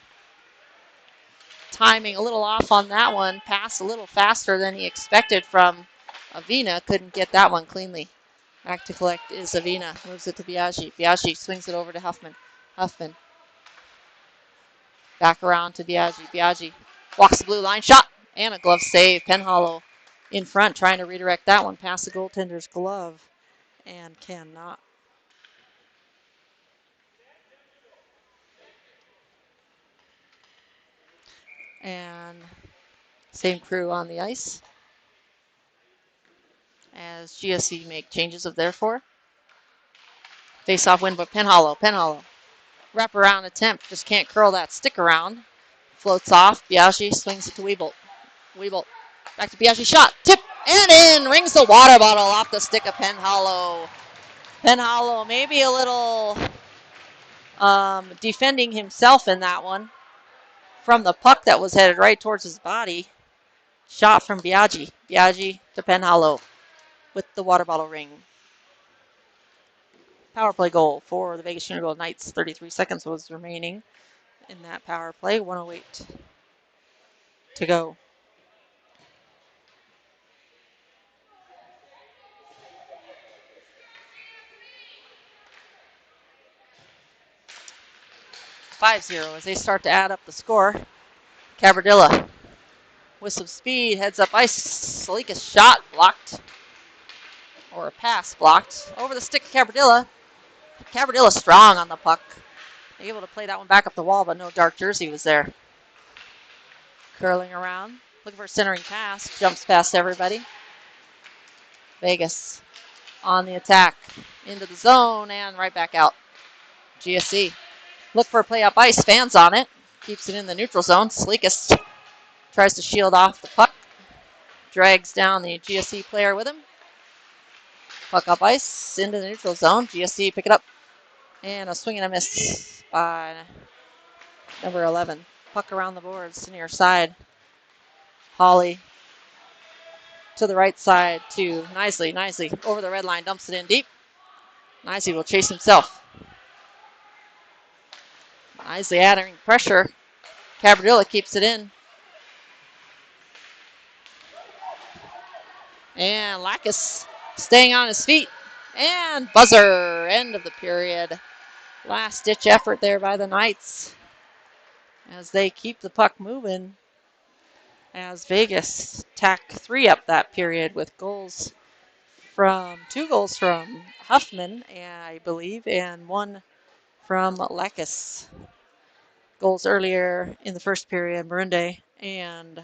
Timing a little off on that one. Pass a little faster than he expected from Avina. Couldn't get that one cleanly. Back to collect is Avina. Moves it to Biaggi. Biaggi swings it over to Huffman. Huffman. Back around to Biaggi. Biaggi walks the blue line. Shot. And a glove save. Penhollow in front trying to redirect that one past the goaltender's glove. And cannot. And same crew on the ice as GSC make changes of their four. Face-off win by Penhollow. Penhollow. Wrap around attempt. Just can't curl that stick around. Floats off. Biaggi swings it to Weebolt. Weebolt. Back to Biaggi. Shot. Tip. And in. Rings the water bottle off the stick of Penhollow. Penhollow maybe a little defending himself in that one from the puck that was headed right towards his body. Shot from Biaggi. Biaggi to Penhollow with the water bottle ring. Power play goal for the Vegas Union Gold Knights. 33 seconds was remaining in that power play. 1:08 to go. (5-0) as they start to add up the score. Cabardilla with some speed heads up ice. Salika's shot blocked, or a pass blocked over the stick of Cabardilla. Cabardilla strong on the puck. Able to play that one back up the wall, but no dark jersey was there. Curling around, looking for a centering pass. Jumps past everybody. Vegas on the attack. Into the zone and right back out. GSC. Look for a play up ice. Fans on it. Keeps it in the neutral zone. Sleekus tries to shield off the puck. Drags down the GSC player with him. Puck up ice into the neutral zone. GSC pick it up. And a swing and a miss by number 11. Puck around the boards near side. Holly to the right side too. Nicely over the red line. Dumps it in deep. Nicely will chase himself. Nicely adding pressure. Cabardilla keeps it in. And Lacus staying on his feet. And buzzer. End of the period. Last ditch effort there by the Knights as they keep the puck moving. As Vegas tack 3 up that period with two goals from Huffman, I believe, and one from Lacus. Goals earlier in the first period, Marunde and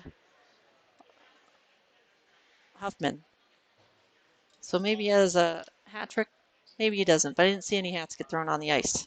Huffman. So maybe he has a hat trick. Maybe he doesn't, but I didn't see any hats get thrown on the ice.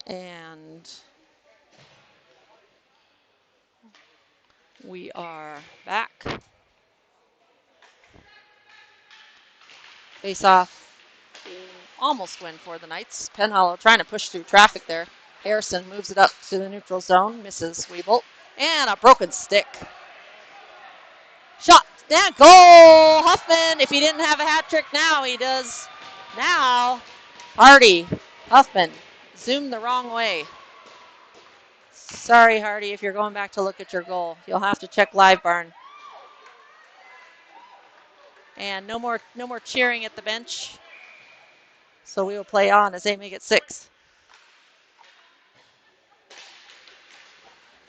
And we are back. Face off. Almost win for the Knights. Penhollow trying to push through traffic there. Harrison moves it up to the neutral zone. Misses Weebolt. And a broken stick. Shot. And goal! Huffman. If he didn't have a hat trick now, he does now. Hardy. Huffman. Zoomed the wrong way. Sorry, Hardy, if you're going back to look at your goal. You'll have to check Live Barn. And no more cheering at the bench. So we will play on as they make it 6.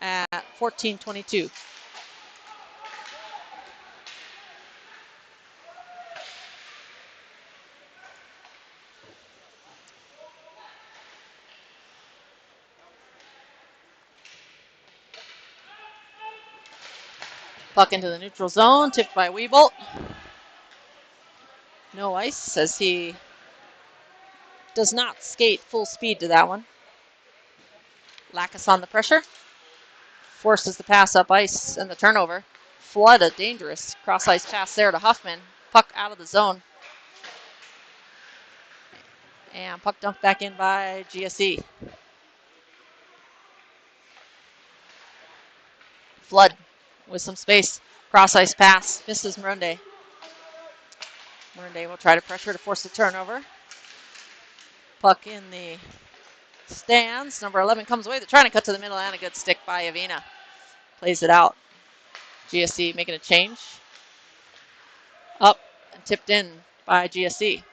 At 14:22. Puck into the neutral zone, tipped by Weebolt. No ice as he does not skate full speed to that one. Lacus on the pressure. Forces the pass up ice and the turnover. Flood, a dangerous cross-ice pass there to Huffman. Puck out of the zone. And puck dumped back in by GSE. Flood with some space. Cross-ice pass. Misses Morunde. Morunde will try to pressure to force the turnover. Puck in the stands. Number 11 comes away. They're trying to cut to the middle and a good stick by Avina. Plays it out. GSE making a change. Up and tipped in by GSE.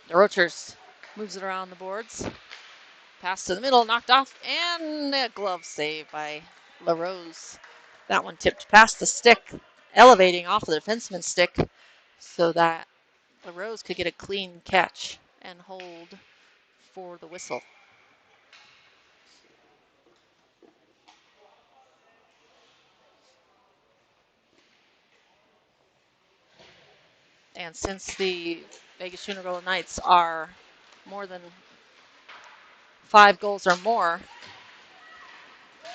The Roachers moves it around the boards. Pass to the middle, knocked off, and a glove save by LaRose. That one tipped past the stick, elevating off the defenseman's stick so that LaRose could get a clean catch and hold for the whistle. And since the Vegas Junior Golden Knights are more than 5 goals or more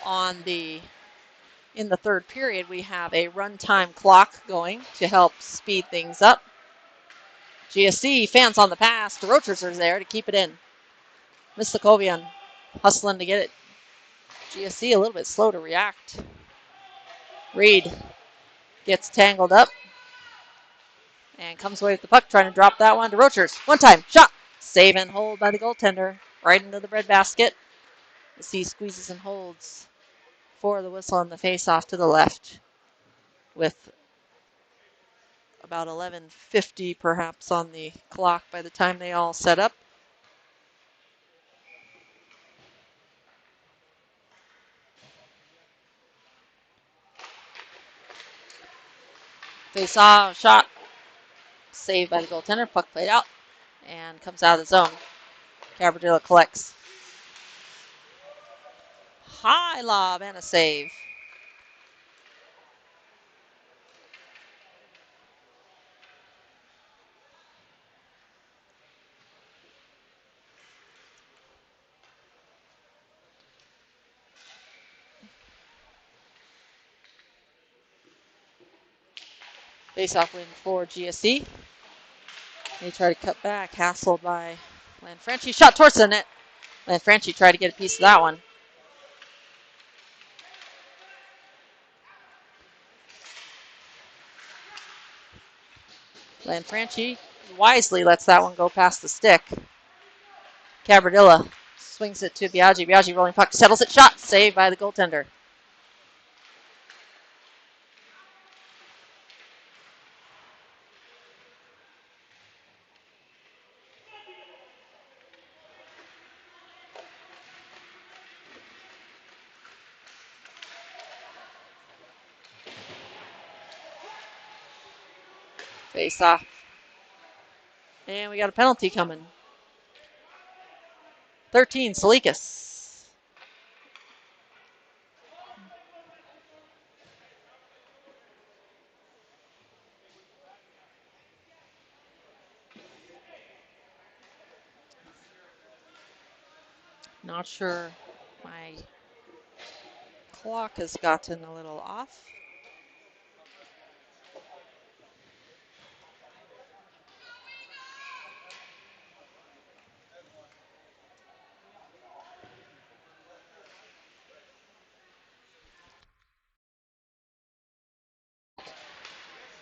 in the third period, we have a runtime clock going to help speed things up. GSC fans on the pass. The Roachers are there to keep it in. Mislakovian hustling to get it. GSC a little bit slow to react. Reed gets tangled up and comes away with the puck, trying to drop that one to Roachers. One time, shot. Save and hold by the goaltender. Right into the breadbasket. The C squeezes and holds for the whistle and the face-off to the left with about 11:50 perhaps on the clock by the time they all set up. Face-off shot. Saved by the goaltender. Puck played out and comes out of the zone. Cabradilla collects. High lob and a save. Face-off win for GSC. They try to cut back, hassled by Lanfranchi. Shot towards the net. Lanfranchi tried to get a piece of that one. Lanfranchi wisely lets that one go past the stick. Cabradilla swings it to Biaggi. Biaggi rolling puck, settles it. Shot saved by the goaltender. Face off. And we got a penalty coming. 13, Salikas. Not sure. My clock has gotten a little off.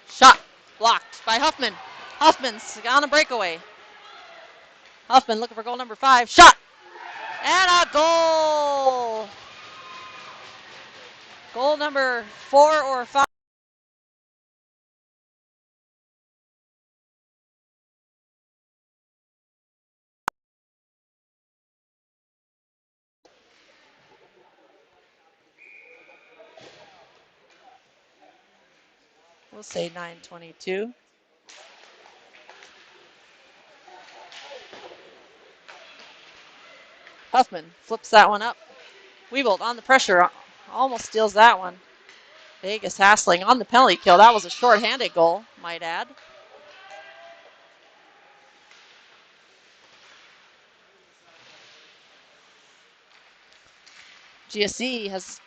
Shot blocked by Huffman. Huffman's on a breakaway. Huffman looking for goal number 5. Shot! And a goal! Goal number 4 or 5. We'll say 9:22. Huffman flips that one up. Weebold on the pressure, almost steals that one. Vegas hassling on the penalty kill. That was a short-handed goal, might add. GSC has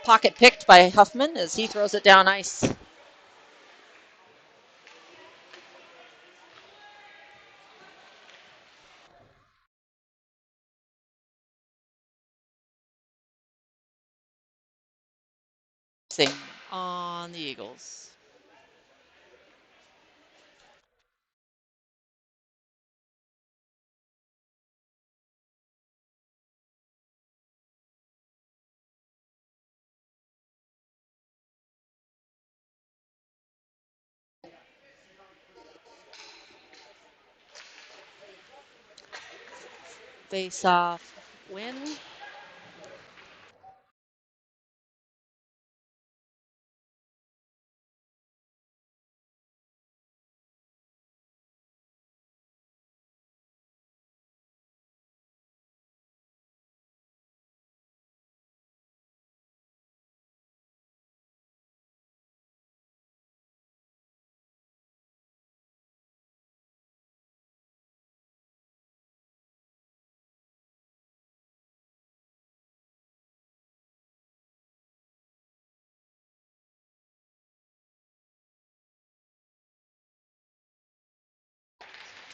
pocket picked by Huffman as he throws it down ice. Same on the Eagles. Face off win.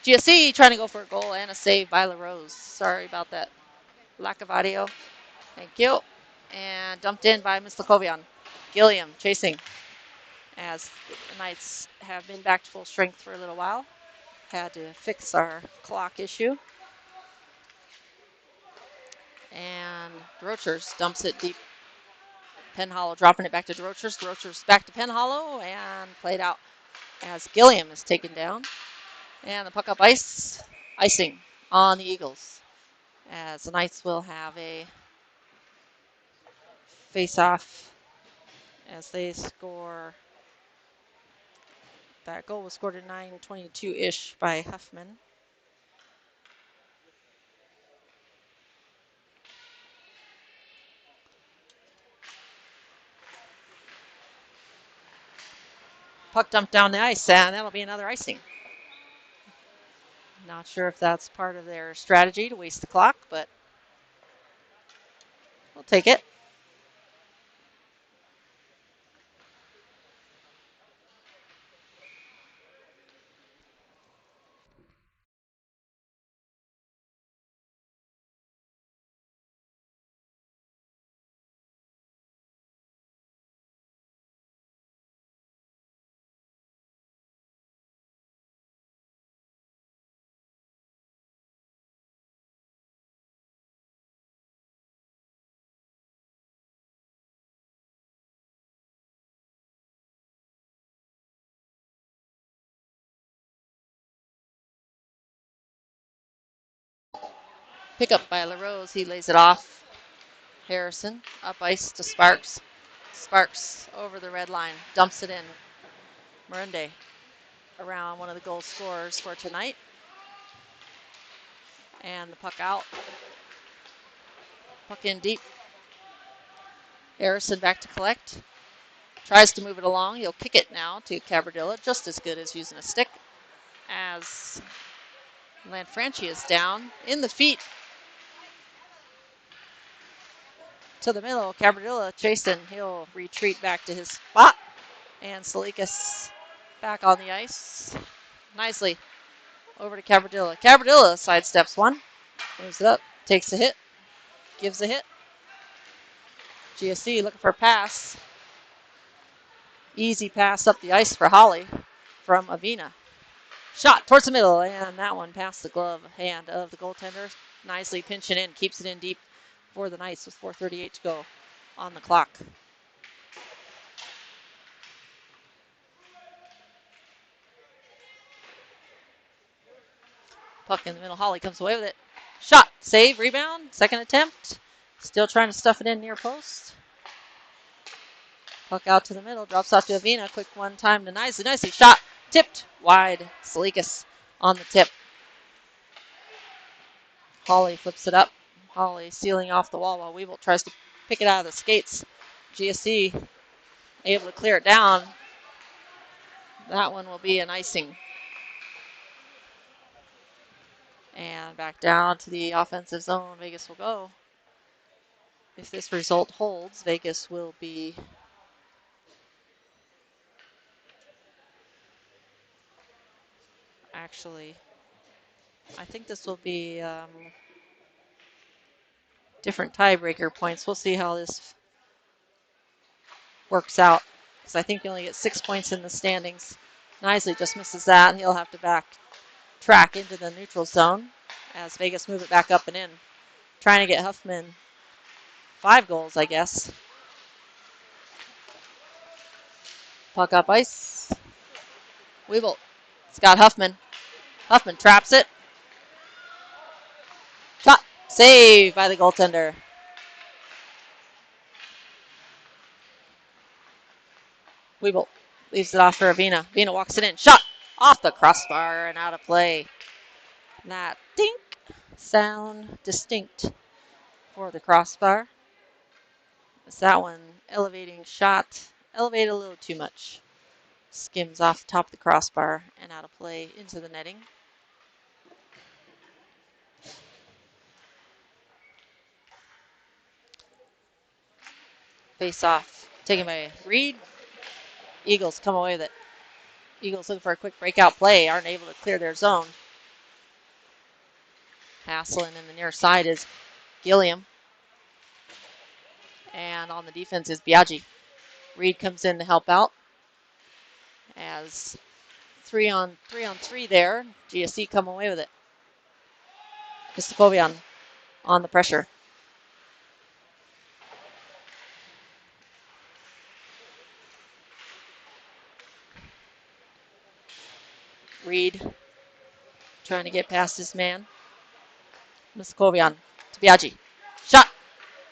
GSC trying to go for a goal and a save by LaRose. Sorry about that lack of audio. Thank you. And dumped in by Miss Lakovian. Gilliam chasing as the Knights have been back to full strength for a little while. Had to fix our clock issue. And Rochers dumps it deep. Penhollow dropping it back to Rochers. Rochers back to Penhollow and played out as Gilliam is taken down. And the puck up ice. Icing on the Eagles. As the Knights will have a face-off as they score. That goal was scored at 9:22-ish by Huffman. Puck dumped down the ice, and that'll be another icing. Not sure if that's part of their strategy to waste the clock, but we'll take it. Pick up by LaRose. He lays it off. Harrison up ice to Sparks. Sparks over the red line. Dumps it in. Morende around one of the goal scorers for tonight. And the puck out. Puck in deep. Harrison back to collect. Tries to move it along. He'll kick it now to Cabardilla. Just as good as using a stick. As Lanfranchi is down in the feet. To the middle. Cabardilla chasing. He'll retreat back to his spot. And Salikas back on the ice. Nicely over to Cabardilla. Cabardilla sidesteps one. Moves it up. Takes a hit. Gives a hit. GSC looking for a pass. Easy pass up the ice for Holly from Avina. Shot towards the middle, and that one past the glove hand of the goaltender. Nicely pinching in. Keeps it in deep for the Knights with 4:38 to go on the clock. Puck in the middle. Holly comes away with it. Shot. Save. Rebound. Second attempt. Still trying to stuff it in near post. Puck out to the middle. Drops off to Avina. Quick one time to Nicely. Nicely shot. Tipped wide. Salikas on the tip. Holly flips it up. Holly sealing off the wall while Weevil tries to pick it out of the skates. GSC able to clear it down. That one will be an icing. And back down to the offensive zone. Vegas will go. If this result holds, Vegas will be actually, I think this will be different tiebreaker points. We'll see how this works out, because I think you only get 6 points in the standings. Knisley just misses that, and he'll have to backtrack into the neutral zone as Vegas move it back up and in. Trying to get Huffman 5 goals, I guess. Puck up ice. Weevil. It's got Huffman. Huffman traps it. Shot. Save by the goaltender. Weevil leaves it off for Avina. Avina walks it in. Shot. Off the crossbar and out of play. That dink sound distinct for the crossbar. It's that one elevating shot. Elevated a little too much. Skims off the top of the crossbar and out of play into the netting. Face off. Taken by Reed. Eagles come away with it. Eagles looking for a quick breakout play. Aren't able to clear their zone. Hassling in the near side is Gilliam. And on the defense is Biaggi. Reed comes in to help out. As 3-on-3 there. GSC come away with it. Mistakovian on the pressure. Reed trying to get past his man. Mistakovian to Biaggi. Shot.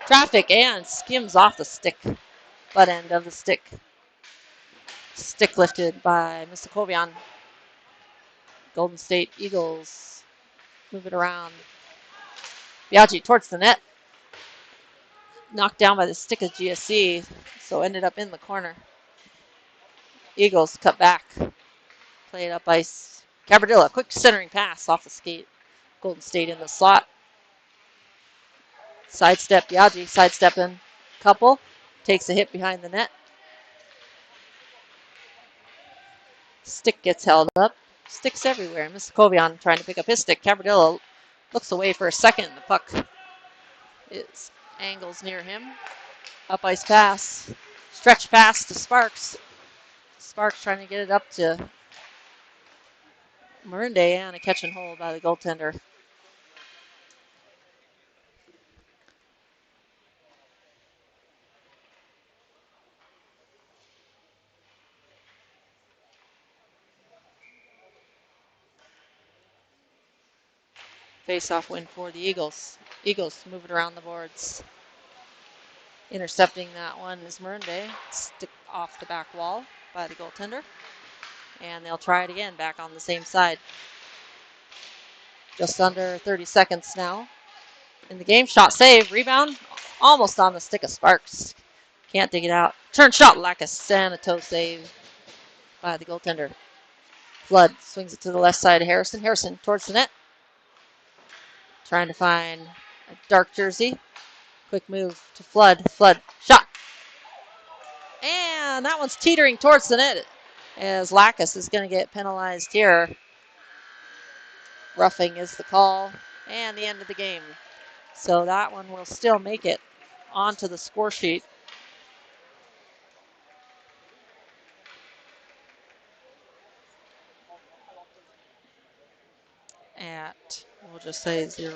Traffic and skims off the stick. Butt end of the stick. Stick lifted by Mistakovian. Golden State Eagles move it around. Biaggi towards the net. Knocked down by the stick of GSC, so ended up in the corner. Eagles cut back. Play it up ice. Cabardilla, quick centering pass off the skate. Golden State in the slot. Sidestep Biaggi, sidestepping couple. Takes a hit behind the net. Stick gets held up. Sticks everywhere. Mistakovian trying to pick up his stick. Cabardilla looks away for a second. The puck is angles near him. Up ice pass. Stretch pass to Sparks. Sparks trying to get it up to Mernde, and a catch and hold by the goaltender. Face-off win for the Eagles. Eagles move it around the boards. Intercepting that one is Mernde. Stick off the back wall by the goaltender. And they'll try it again back on the same side. Just under 30 seconds now in the game. Shot save. Rebound. Almost on the stick of Sparks. Can't dig it out. Turn shot like a Sanato save by the goaltender. Flood swings it to the left side of Harrison. Harrison towards the net. Trying to find a dark jersey. Quick move to Flood. Flood. Shot. And that one's teetering towards the net as Lacus is going to get penalized here. Roughing is the call. And the end of the game. So that one will still make it onto the score sheet. At, we'll just say 0.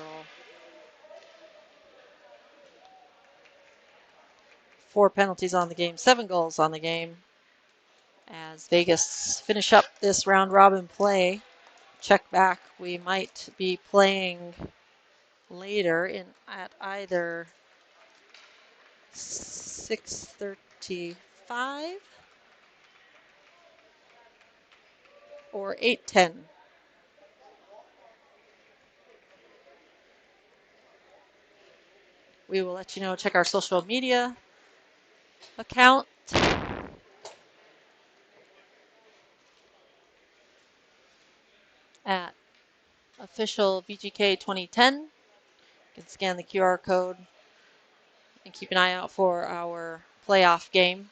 4 penalties on the game, 7 goals on the game. As Vegas finish up this round robin play. Check back. We might be playing later at either 6:35 or 8:10. We will let you know. Check our social media account. At official VJGK 2010. You can scan the QR code And keep an eye out for our playoff game.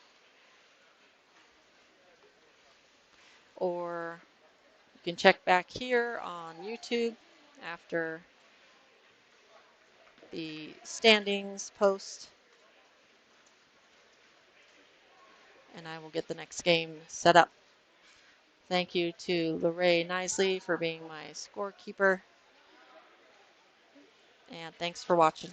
Or you can check back here on YouTube after the standings post. And I will get the next game set up. Thank you to Lorraine Nisley for being my scorekeeper. And thanks for watching.